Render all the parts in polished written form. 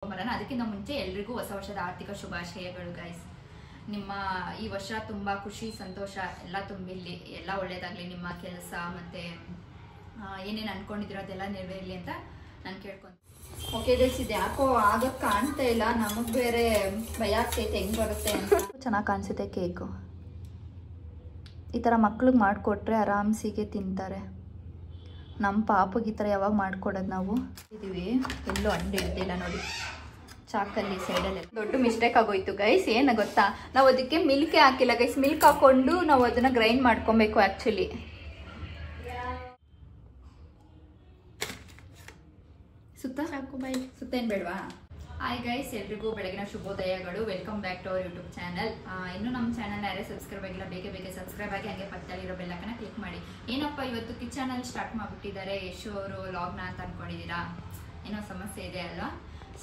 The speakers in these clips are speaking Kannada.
ಅದಕ್ಕಿಂತ ಮುಂಚೆ ಎಲ್ರಿಗೂ ಹೊಸ ವರ್ಷದ ಆರ್ಥಿಕ ಶುಭಾಶಯಗಳು ಗೈಸ್. ನಿಮ್ಮ ಈ ವರ್ಷ ತುಂಬಾ ಖುಷಿ ಸಂತೋಷ ಎಲ್ಲ ತುಂಬಿಲ್ಲಿ, ಎಲ್ಲ ಒಳ್ಳೇದಾಗ್ಲಿ, ನಿಮ್ಮ ಕೆಲಸ ಮತ್ತೆ ಏನೇನು ಅನ್ಕೊಂಡಿದ್ದೀರೋ ಅದೆಲ್ಲ ನೆರವೇರಲಿ ಅಂತ ನಾನು ಕೇಳ್ಕೊಂತೀನಿ. ಓಕೆ ಗೈಸ್, ಇದು ಯಾಕೋ ಆಗಕ್ಕೆ ಕಾಣ್ತಾ ಇಲ್ಲ, ನಮಗೆ ಬೇರೆ ಭಯ ಆಗ್ತೈತೆ ಹೆಂಗೆ ಬರುತ್ತೆ ಅಂತ. ಚೆನ್ನಾಗಿ ಕಾಣಿಸುತ್ತೆ ಕೇಕು. ಈ ಥರ ಮಕ್ಳಿಗೆ ಮಾಡಿಕೊಟ್ರೆ ಆರಾಮ್ಸಿಗೆ ತಿಂತಾರೆ. ನಮ್ಮ ಪಾಪಗೆ ಈ ಥರ ಯಾವಾಗ ಮಾಡಿಕೊಡೋದು ನಾವು ಇದೀವಿ. ಎಲ್ಲೂ ಅಂಡು ಇರ್ತಿಲ್ಲ ನೋಡಿ, ಚಾಕಲ್ಲಿ ಸೈಡಲ್ಲಿ ದೊಡ್ಡ ಮಿಸ್ಟೇಕ್ ಆಗೋಯ್ತು ಗೈಸ್. ಏನು ಗೊತ್ತಾ, ನಾವು ಅದಕ್ಕೆ ಮಿಲ್ಕೇ ಹಾಕಿಲ್ಲ ಗೈಸ್. ಮಿಲ್ಕ್ ಹಾಕೊಂಡು ನಾವು ಅದನ್ನು ಗ್ರೈಂಡ್ ಮಾಡ್ಕೊಬೇಕು ಆ್ಯಕ್ಚುಲಿ. ಸುತ್ತ ಸಾಕು ಬೈ, ಸುತ್ತ ಏನು ಬೇಡವಾ? ಹಾಯ್ ಗೈಸ್, ಎಲ್ರಿಗೂ ಬೆಳಗಿನ ಶುಭೋದಯಗಳು. Welcome back to our YouTube channel. ಇನ್ನು ನಮ್ಮ ಚಾನಲ್ ಯಾರೇ ಸಬ್ಸ್ಕ್ರೈಬ್ ಆಗಿಲ್ಲ, ಬೇಗ ಸಬ್ಸ್ಕ್ರೈಬ್ ಆಗಿ ಹಂಗೆ ಪಕ್ಕದಲ್ಲಿರೋ ಬೆಲ್ಲಕ್ಕನ ಕ್ಲಿಕ್ ಮಾಡಿ. ಏನಪ್ಪ ಇವತ್ತು ಕಿಚನಲ್ಲಿ ಸ್ಟಾರ್ಟ್ ಮಾಡಿಬಿಟ್ಟಿದ್ದಾರೆ ಯಶು ಅವರು ಲಾಗ್ನ ಅಂತ ಅಂದ್ಕೊಂಡಿದ್ದೀರಾ? ಏನೋ ಸಮಸ್ಯೆ ಇದೆ ಅಲ್ವಾ?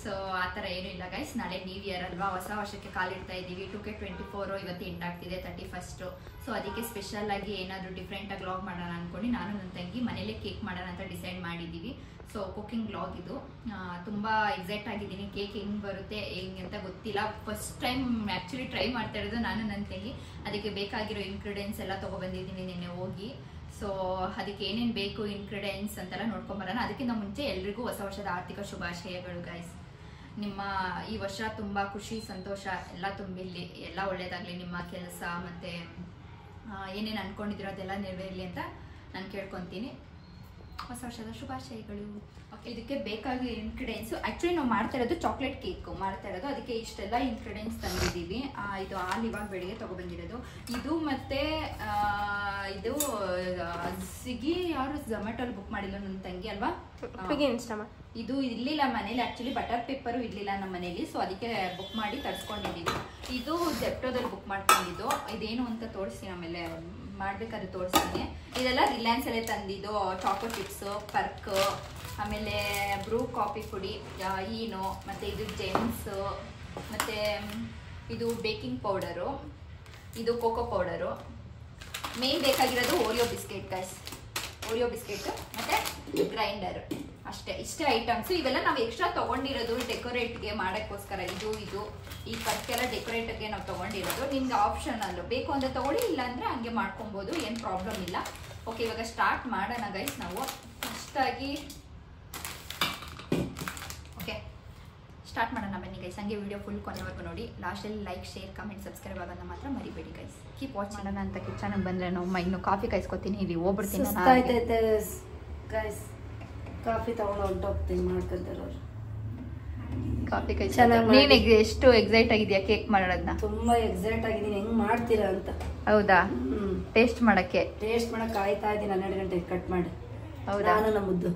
ಸೊ ಆ ಥರ ಏನೂ ಇಲ್ಲ ಗೈಸ್. ನಾಳೆ ನ್ಯೂ ಇಯರ್ ಅಲ್ವಾ, ಹೊಸ ವರ್ಷಕ್ಕೆ ಕಾಲಿಡ್ತಾ ಇದ್ದೀವಿ. 2K24 ಇವತ್ತು ಎಂಟಾಗ್ತಿದೆ, 31st. ಸೊ ಅದಕ್ಕೆ ಸ್ಪೆಷಲ್ ಆಗಿ ಏನಾದರೂ ಡಿಫ್ರೆಂಟಾಗಿ ವ್ಲಾಗ್ ಮಾಡೋಣ ಅಂದ್ಕೊಂಡು ನಾನು ನನ್ನ ತಂಗಿ ಮನೇಲೆ ಕೇಕ್ ಮಾಡೋಣ ಅಂತ ಡಿಸೈಡ್ ಮಾಡಿದ್ದೀವಿ. ಸೊ ಕುಕಿಂಗ್ ವ್ಲಾಗ್ ಇದು. ತುಂಬ ಎಕ್ಸೈಟ್ ಆಗಿದ್ದೀನಿ. ಕೇಕ್ ಹೆಂಗೆ ಬರುತ್ತೆ ಹೆಂಗೆ ಅಂತ ಗೊತ್ತಿಲ್ಲ. ಫಸ್ಟ್ ಟೈಮ್ ಆ್ಯಕ್ಚುಲಿ ಟ್ರೈ ಮಾಡ್ತಾ ಇರೋದು ನಾನು ನನ್ನ ತಂಗಿ. ಅದಕ್ಕೆ ಬೇಕಾಗಿರೋ ಇಂಗ್ರೀಡಿಯೆಂಟ್ಸ್ ಎಲ್ಲ ತೊಗೊಬಂದಿದ್ದೀನಿ ನಿನ್ನೆ ಹೋಗಿ. ಸೊ ಅದಕ್ಕೆ ಏನೇನು ಬೇಕು ಇಂಗ್ರೀಡಿಯೆಂಟ್ಸ್ ಅಂತೆಲ್ಲ ನೋಡ್ಕೊಂಬರೋಣ. ಅದಕ್ಕಿಂತ ಮುಂಚೆ ಎಲ್ರಿಗೂ ಹೊಸ ವರ್ಷದ ಆರ್ಥಿಕ ಶುಭಾಶಯಗಳು ಗೈಸ್. ನಿಮ್ಮ ಈ ವರ್ಷ ತುಂಬ ಖುಷಿ ಸಂತೋಷ ಎಲ್ಲ ತುಂಬಿಲ್ಲಿ, ಎಲ್ಲ ಒಳ್ಳೇದಾಗಲಿ, ನಿಮ್ಮ ಕೆಲಸ ಮತ್ತು ಏನೇನು ಅಂದ್ಕೊಂಡಿದ್ದೀರೋ ಅದೆಲ್ಲ ನೆರವೇರಲಿ ಅಂತ ನಾನು ಕೇಳ್ಕೊತೀನಿ. ಹೊಸ ವರ್ಷದ ಶುಭಾಶಯಗಳು. ಓಕೆ, ಇದಕ್ಕೆ ಬೇಕಾಗಿ ಇಂಗ್ರೀಡಿಯೆಂಟ್ಸು ಆ್ಯಕ್ಚುಲಿ ನಾವು ಮಾಡ್ತಾ ಇರೋದು ಚಾಕ್ಲೇಟ್ ಕೇಕ್ ಮಾಡ್ತಾ ಇರೋದು. ಅದಕ್ಕೆ ಇಷ್ಟೆಲ್ಲ ಇಂಗ್ರೀಡಿಯೆಂಟ್ಸ್ ತಂದಿದ್ದೀವಿ. ಇದು ಹಾಲು ಇವಾಗ ಬೆಳಿಗ್ಗೆ ತೊಗೊಬಂದಿರೋದು. ಇದು ಮತ್ತು ಇದು ಸ್ವಿಗ್ಗಿ ಯಾರು ಝೊಮ್ಯಾಟೋಲ್ಲಿ ಬುಕ್ ಮಾಡಿಲ್ಲ ನನ್ನ ತಂಗಿ ಅಲ್ವಾ? ಇದು ಇರಲಿಲ್ಲ ಮನೇಲಿ, ಆ್ಯಕ್ಚುಲಿ ಬಟರ್ ಪೇಪರು ಇರಲಿಲ್ಲ ನಮ್ಮ ಮನೇಲಿ. ಸೊ ಅದಕ್ಕೆ ಬುಕ್ ಮಾಡಿ ತರಿಸ್ಕೊಂಡಿದ್ದೀವಿ. ಇದು ಜೆಪ್ಟೋದಲ್ಲಿ ಬುಕ್ ಮಾಡ್ಕೊಂಡಿದ್ದು. ಇದೇನು ಅಂತ ತೋರಿಸ್ತೀನಿ, ಆಮೇಲೆ ಮಾಡಬೇಕಾದ್ರೆ ತೋರಿಸ್ತೀನಿ. ಇದೆಲ್ಲ ರಿಲಯನ್ಸಲ್ಲೇ ತಂದಿದ್ದು. ಚಾಕೋ ಚಿಪ್ಸು, ಪರ್ಕ್, ಆಮೇಲೆ ಬ್ರೂ ಕಾಫಿ ಪುಡಿ, ಈನೋ, ಮತ್ತು ಇದು ಜೆಮ್ಸು, ಮತ್ತು ಇದು ಬೇಕಿಂಗ್ ಪೌಡರು, ಇದು ಕೋಕೋ ಪೌಡರು. ಮೇನ್ ಬೇಕಾಗಿರೋದು Oreo biscuit guys. Oreo biscuit ಮತ್ತು ಗ್ರೈಂಡರ್, ಅಷ್ಟೇ. ಇಷ್ಟೇ ಐಟಮ್ಸು. ಇವೆಲ್ಲ ನಾವು ಎಕ್ಸ್ಟ್ರಾ ತೊಗೊಂಡಿರೋದು ಡೆಕೋರೇಟ್ಗೆ ಮಾಡೋಕ್ಕೋಸ್ಕರ. ಇದು ಈ ಪರ್ಕೆಲ್ಲ ಡೆಕೋರೇಟ್ಗೆ ನಾವು ತೊಗೊಂಡಿರೋದು. ನಿಮ್ಗೆ ಆಪ್ಷನಲ್ಲು ಬೇಕು ಅಂದರೆ ತೊಗೊಳ್ಳಿ, ಇಲ್ಲಾಂದರೆ ಹಂಗೆ ಮಾಡ್ಕೊಬೋದು, ಏನು ಪ್ರಾಬ್ಲಮ್ ಇಲ್ಲ. ಓಕೆ, ಇವಾಗ ಸ್ಟಾರ್ಟ್ ಮಾಡೋಣ ಗೈಸ್. ನಾವು ಫಸ್ಟಾಗಿ ಓಕೆ ಸ್ಟಾರ್ಟ್ ಮಾಡೋಣ ಬನ್ನಿ ಗೈಸ್. ಹಂಗೆ ವಿಡಿಯೋ ಫುಲ್ ಕೊನೆವರೆಗೂ ನೋಡಿ. ಲಾಸ್ಟಲ್ಲಿ ಲೈಕ್, ಶೇರ್, ಕಮೆಂಟ್, ಸಬ್ಸ್ಕ್ರೈಬ್ ಆಗೋದನ್ನ ಮಾತ್ರ ಮರಿಬೇಡಿ ಗೈಸ್. ಕೀಪ್ ವಾಚ್ ಮಾಡೋಣ ಅಂತ ಕಿಚನ್ಗೆ ಬಂದರೆ ನಾವು ಇನ್ನೂ ಕಾಫಿ ಕಾಯಿಸ್ಕೊತೀನಿ. ಇಲ್ಲಿ ಹೋಗ್ಬಿಡ್ತೀನಿ ಗೈಸ್. ಕಾಫಿ ತಗೊಂಡು ಹೊಂಟೋಗ್ತೀನಿ ಮಾಡ್ಕೊಂತಾರವ್ರು. ಕಾಫಿ ಕೈ ನೀನು ಎಷ್ಟು ಎಕ್ಸೈಟ್ ಆಗಿದ್ಯಾ ಕೇಕ್ ಮಾಡೋದನ್ನ? ತುಂಬಾ ಎಕ್ಸೈಟ್ ಆಗಿದ್ದೀನಿ, ಹೆಂಗ್ ಮಾಡ್ತೀರಾ ಅಂತ. ಹೌದಾ? ಟೇಸ್ಟ್ ಮಾಡಕ್ ಕಾಯ್ತಾ ಇದ್ದೀನಿ. 12 ಗಂಟೆಗೆ ಕಟ್ ಮಾಡಿ. ಹೌದಾ? ನಾನು ನಮ್ಮ ಮುದ್ದು.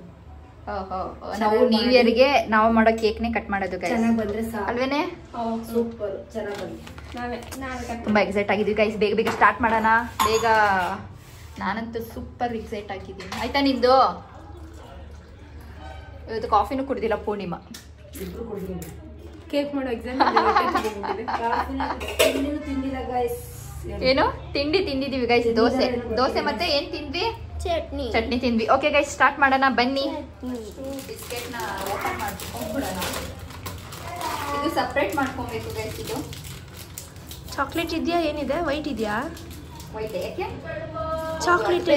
ನಾವು ನ್ಯೂ ಇಯರ್ಗೆ ನಾವು ಮಾಡೋ ಕೇಕ್ನೇ ಕಟ್ ಮಾಡೋದು. ಚೆನ್ನಾಗಿ ಬಂದ್ರೆ ಅಲ್ವೇನೆ? ಸೂಪರ್, ಚೆನ್ನಾಗಿ ಬಂದ್ರೆ ತುಂಬಾ ಎಕ್ಸೈಟ್ ಆಗಿದ್ವಿ ಗೈಸ್. ಬೇಗ ಸ್ಟಾರ್ಟ್ ಮಾಡೋಣ ಬೇಗ. ನಾನಂತೂ ಸೂಪರ್ ಎಕ್ಸೈಟ್ ಆಗಿದ್ದೀನಿ. ಆಯ್ತಾ ನಿಂದು? ಇವತ್ತು ಕಾಫಿನೂ ಕುಡ್ದಿಲ್ಲ ಪೂರ್ಣಿಮಾ. ಕೇಕ್ ಮಾಡೋ ಎಕ್ಸಾಮ್ ತಿಂದಿಲ್ಲ ಗೈಸ್. ಏನು ತಿಂಡಿ ತಿಂದಿದೀವಿ ಗೈಸ್? ದೋಸೆ ಮತ್ತೆ ಏನ್ ತಿಂದ್ವಿ? ಚಟ್ನಿ ತಿಂದ್ವಿ. ಓಕೆ ಗೈಸ್, ಸ್ಟಾರ್ಟ್ ಮಾಡೋಣ ಬನ್ನಿ. ಬಿಸ್ಕೆಟ್ನ ಓಪನ್ ಮಾಡ್ಕೊಂಡ್ಬಿಡೋಣ. ಇದು ಸಪ್ರೇಟ್ ಮಾಡ್ಕೊಬೇಕು ಗೈಸ್. ಇದು ಚಾಕ್ಲೇಟ್ ಇದೆಯಾ? ಏನಿದೆ? ವೈಟ್ ಇದೆಯಾ? ವೈಟ್ ಯಾಕೆ? ಚಾಕ್ಲೇಟ್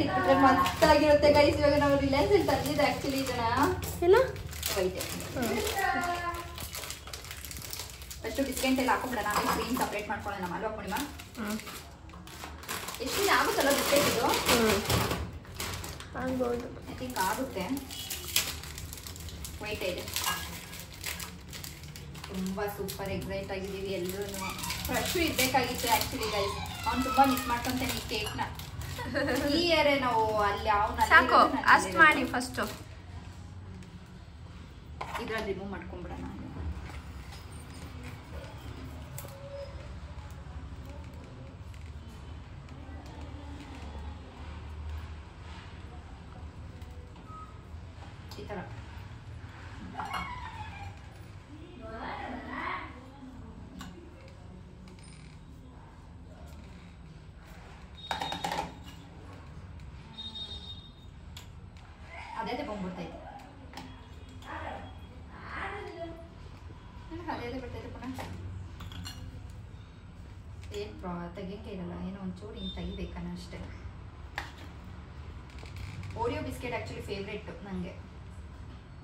ಇಟ್ಬಿಟ್ರೆ ಮತ್ತಾಗಿರುತ್ತೆ ಗೈಸ್. ಇವಾಗ ನಾವು ರಿಲಯನ್ಸ್ ಅಲ್ಲಿ ತಂದಿದ್ದು ಆಕ್ಚುಲಿ ಇದನ್ನ ಎಲ್ಲ ವೈಟ್. ಫಸ್ಟ್ ಬಿಸ್ಕೆಟ್ ಎಲ್ಲ ಹಾಕೊಂಡ್ಬಿಡೋಣ, ಆಮೇಲೆ ಕ್ರೀಮ್ ಸಪ್ರೇಟ್ ಮಾಡ್ಕೊಳ್ಳೋಣ ಅಲ್ವಾ ಪೂರ್ಣಿಮಾ? ಎಷ್ಟು ಆಗುತ್ತಲ್ಲ ಬಿಸ್ಕೆಟ್ ಇದು? ಆಗ್ಬೋದು, ಐ ಥಿಂಕ್ ಆಗುತ್ತೆ. ವೈಟ್ ಇದೆ. ತುಂಬ ಸೂಪರ್ ಎಕ್ಸೈಟ್ ಆಗಿದ್ದೀವಿ ಎಲ್ಲರೂ. ಫ್ರೆಶ್ ಇರಬೇಕಾಗಿತ್ತು ಆ್ಯಕ್ಚುಲಿ ಗೈಸ್. ಅವ್ನು ತುಂಬ ಮಿಸ್ ಮಾಡ್ಕೊತಾನೆ ಈ ಕೇಕ್ನ. ಈ ಇಯರೇ ನಾವು ಅಲ್ಲಿ ಸಾಕು ಅಷ್ಟು ಮಾಡಿ ಫಸ್ಟು ಇದ್ರಲ್ಲಿ ರಿಮೂವ್ ಮಾಡ್ಕೊಂಡ್ಬಿಡೋಣ. ಈ ಥರ ಅದೇ ಬಂದ್ಬಿಡ್ತೈತೆ. ಅದೇ ಬರ್ತಾಯಿದೆ ಪುನಃ ಏನು ತೆಗಿಯೋಕ್ಕೆ ಇರಲ್ಲ, ಏನೋ ಒಂಚೂರು ಹಿಂಗೆ ತೆಗಿಬೇಕನ್ನ ಅಷ್ಟೇ. ಓರಿಯೋ ಬಿಸ್ಕೆಟ್ ಆ್ಯಕ್ಚುಲಿ ಫೇವ್ರೇಟ್ ನನಗೆ.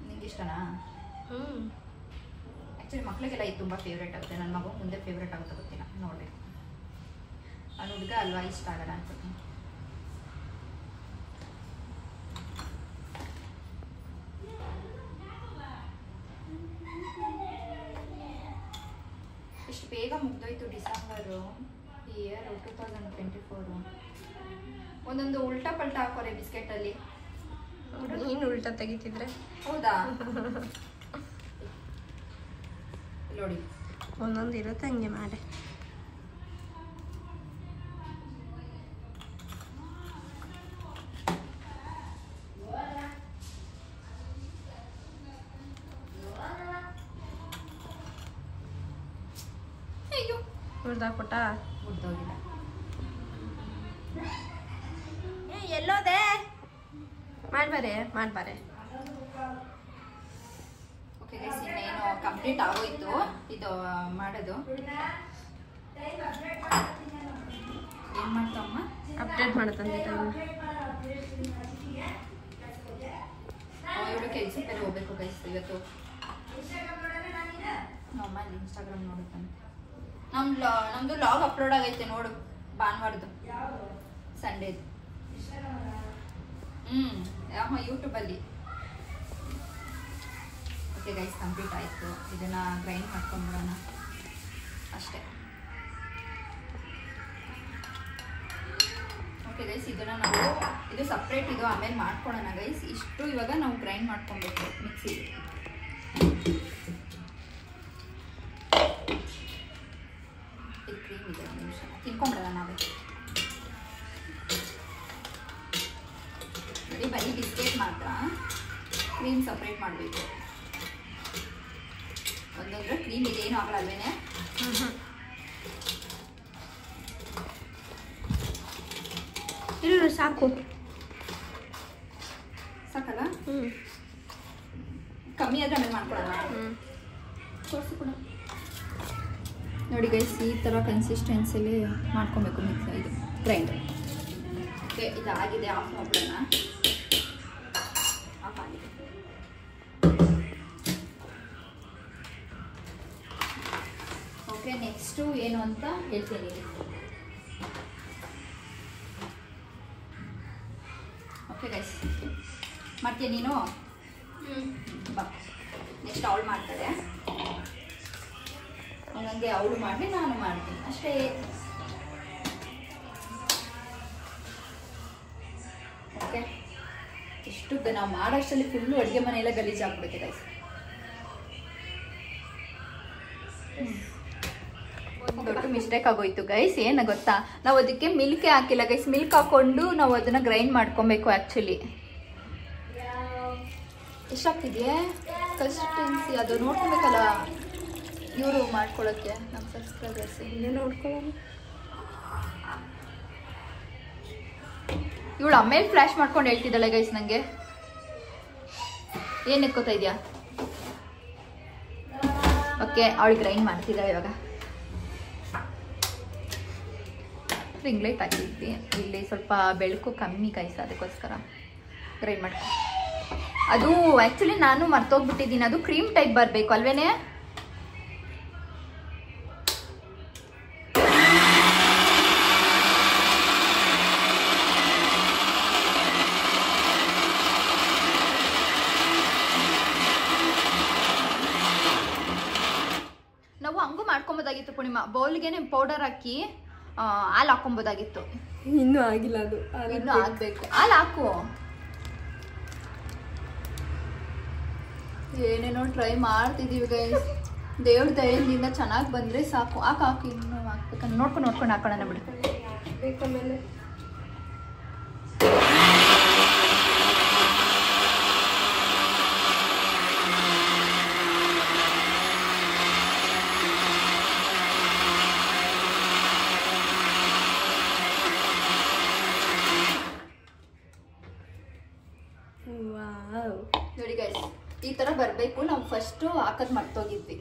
ನಿಂಗೆ ಇಷ್ಟನಾ? ಆ್ಯಕ್ಚುಲಿ ಮಕ್ಳಿಗೆಲ್ಲ ಇದು ತುಂಬ ಫೇವ್ರೇಟ್ ಆಗುತ್ತೆ. ನನ್ನ ಮಗು ಮುಂದೆ ಫೇವ್ರೇಟ್ ಆಗುತ್ತೆ ಗೊತ್ತಿಲ್ಲ, ನೋಡಬೇಕು. ಅವ್ನು ಹುಡುಗ ಅಲ್ವಾ, ಇಷ್ಟ ಆಗಲ್ಲ ಅನ್ಸುತ್ತೆ. ಎಷ್ಟು ಬೇಗ ಮುಗ್ದೋಯ್ತು ಡಿಸೆಂಬರು, ಇಯರ್ 2024. ಒಂದೊಂದು ಉಲ್ಟಾ ಪಲ್ಟಾ ಹಾಕೋರೆ ಬಿಸ್ಕೆಟಲ್ಲಿ. ನೀನು ಉಲ್ಟಾ ತೆಗಿತಿದ್ರೆ ಹೌದಾ? ನೋಡಿ ಒಂದೊಂದು ಇರುತ್ತೆ ಹಂಗೆ ಮಾಡಿ. ಅಯ್ಯೋ ಹುಡ್ದಾಕ್ಬಿಟ್ಟ ಮುಗ್ದೋಗಿಲ್ಲ. ಎಲ್ಲೋದೆ ಮಾಡ್ಬಾರೆ. ಓಕೆ ಗೈಸ್, ಇನ್ನೇನು ಕಂಪ್ಲೀಟ್ ಆಗೋಯ್ತು ಇದು ಮಾಡೋದು. ಏನು ಮಾಡ್ತಮ್ಮ? Update ಮಾಡತ್ತಂತೆ time. ಇವಳು ಕೆಲ್ಸಕ್ಕೆ ಬೇರೆ ಹೋಗ್ಬೇಕು ಗೈಸ್ ಇವತ್ತು. ನಮ್ಮ ಇನ್ಸ್ಟಾಗ್ರಾಮ್ ನೋಡುತ್ತಂತೆ. ನಮ್ದು ಲಾಗ್ ಅಪ್ಲೋಡ್ ಆಗೈತೆ ನೋಡು, ಭಾನುವಾರದ್ದು, ಸಂಡೇದು. ಯೂಟ್ಯೂಬಲ್ಲಿ. ಓಕೆ ಗೈಸ್, ಕಂಪ್ಲೀಟ್ ಆಯಿತು. ಇದನ್ನು ಗ್ರೈಂಡ್ ಮಾಡ್ಕೊಂಡ್ಬಿಡೋಣ ಅಷ್ಟೇ. ಓಕೆ ಗೈಸ್, ಇದನ್ನು ನಾವು ಇದು ಸಪ್ರೇಟ್ ಇದು ಆಮೇಲೆ ಮಾಡ್ಕೊಳ್ಳೋಣ ಗೈಸ್. ಇಷ್ಟು ಇವಾಗ ನಾವು ಗ್ರೈಂಡ್ ಮಾಡ್ಕೊಬೇಕು ಮಿಕ್ಸಿಗೆ. ಇದು ಕ್ರೀಮ್ ಇದೆ, ಒಂದು ನಿಮಿಷ ತಿನ್ಕೊಂಬಿಡೋಣ ನಾವೇ. ಬರೀ ಬಿಸ್ಕೆಟ್ ಮಾತ್ರ, ಕ್ರೀಮ್ ಸಪ್ರೇಟ್ ಮಾಡಬೇಕು. ಒಂದೊಂದ್ರೆ ಕ್ರೀಮ್ ಇದೇನು ಆಗಲ್ವೇನೆ. ಇಲ್ಲ ಸಾಕು, ಸಾಕಲ್ಲ? ಕಮ್ಮಿ ಆದರೆ ಆಮೇಲೆ ಮಾಡ್ಕೊಳ್ಳೋಣ. ತೋರಿಸಿ ಕೂಡ ನೋಡಿ ಗೈಸ್, ಈ ಥರ ಕನ್ಸಿಸ್ಟೆನ್ಸಿಲಿ ಮಾಡ್ಕೊಬೇಕು ಮಿಕ್ಸ್ ಇದು ಗ್ರೈಂಡರ್. ಓಕೆ, ಇದಾಗಿದೆ. ಆಫ್ ಮಾಡ್ಬಿಡೋಣ. ಆಫ್ ಆಗಿದೆ. ಓಕೆ, ನೆಕ್ಸ್ಟು ಏನು ಅಂತ ಹೇಳ್ತೀನಿ. ಓಕೆ ಗೈಸ್, ಮಾಡ್ತೀಯ ನೀನು? ಬಾ, ನೆಕ್ಸ್ಟ್ ಅವಳು ಮಾಡ್ತಾಳೆ. ಹಂಗೆ ಅವಳು ಮಾಡಿ ನಾನು ಮಾಡ್ತೀನಿ ಅಷ್ಟೇ. ಓಕೆ, ಇಷ್ಟು ನಾವು ಮಾಡೋಷ್ಟರಲ್ಲಿ ಫುಲ್ಲು ಅಡುಗೆ ಮನೆಯೆಲ್ಲ ಗಲೀಜು ಆಗ್ಬಿಡುತ್ತೆ ಗೈಸ್. ದೊಡ್ಡ ಮಿಸ್ಟೇಕ್ ಆಗೋಯ್ತು ಗೈಸ್. ಏನು ಗೊತ್ತಾ, ನಾವು ಅದಕ್ಕೆ ಮಿಲ್ಕೇ ಹಾಕಿಲ್ಲ ಗೈಸ್. ಮಿಲ್ಕ್ ಹಾಕೊಂಡು ನಾವು ಅದನ್ನು ಗ್ರೈಂಡ್ ಮಾಡ್ಕೊಬೇಕು. ಆ್ಯಕ್ಚುಲಿ ಎಷ್ಟಾಗ್ತಿದೆಯೇ ಕನ್ಸಿಸ್ಟೆನ್ಸಿ, ಅದು ನೋಡ್ಕೊಬೇಕಲ್ಲ ಇವರು ಮಾಡ್ಕೊಳ್ಳೋಕ್ಕೆ, ನಮ್ಮ ಸಬ್ಸ್ಕ್ರೈಬರ್ಸ್. ಇಲ್ಲೇ ನೋಡ್ಕೊಳ್ಳೋಣ. ಇವಳು ಆಮೇಲೆ ಫ್ಲ್ಯಾಶ್ ಮಾಡ್ಕೊಂಡು ಹೇಳ್ತಿದ್ದಾಳೆ ಗೈಸ್ ನನಗೆ. ಏನು ಎತ್ಕೋತಾ ಇದೆಯಾ? ಓಕೆ, ಅವಳು ಗ್ರೈಂಡ್ ಮಾಡ್ತಿದ್ದಾಳೆ ಇವಾಗ. ರಿಂಗ್ ಲೈಟ್ ಹಾಕಿದ್ವಿ, ಇಲ್ಲಿ ಸ್ವಲ್ಪ ಬೆಳಕು ಕಮ್ಮಿ ಗೈಸ್, ಅದಕ್ಕೋಸ್ಕರ ಗ್ರೈಂಡ್ ಮಾಡ್ಕೊ. ಅದು ಆ್ಯಕ್ಚುಲಿ ನಾನು ಮರ್ತೋಗ್ಬಿಟ್ಟಿದ್ದೀನಿ, ಅದು ಕ್ರೀಮ್ ಟೈಪ್ ಬರಬೇಕು ಅಲ್ವೇನೆ? ನಾವು ಹಂಗೂ ಮಾಡ್ಕೊಬೋದಾಗಿತ್ತು ಪೂರ್ಣಿಮಾ, ಬೌಲ್ಗೆನೆ ಪೌಡರ್ ಹಾಕಿ ಹಾಲು ಹಾಕೊಬೋದಾಗಿತ್ತು. ಇನ್ನೂ ಆಗಿಲ್ಲ, ಅದು ಇನ್ನೂ ಆಗಬೇಕು. ಹಾಲು ಹಾಕು. ಏನೇನೋ ಟ್ರೈ ಮಾಡ್ತಿದ್ದೀವಿ ಗೈಸ್. ದೇವ್ರ ದಯದಿಂದ ಚೆನ್ನಾಗಿ ಬಂದರೆ ಸಾಕು. ಹಾಕು, ಇನ್ನೂ ಹಾಕ್ಬೇಕಂದ್ರೆ ನೋಡ್ಕೊಂಡು ಹಾಕೋಣ ಬಿಡು. ಬೇಕಮೇಲೆ ನೋಡಿ ಗೈಸ್, ಈ ಥರ ಬರಬೇಕು. ನಾವು ಫಸ್ಟು ಹಾಕೋದು ಮರ್ತೋಗಿದ್ವಿ.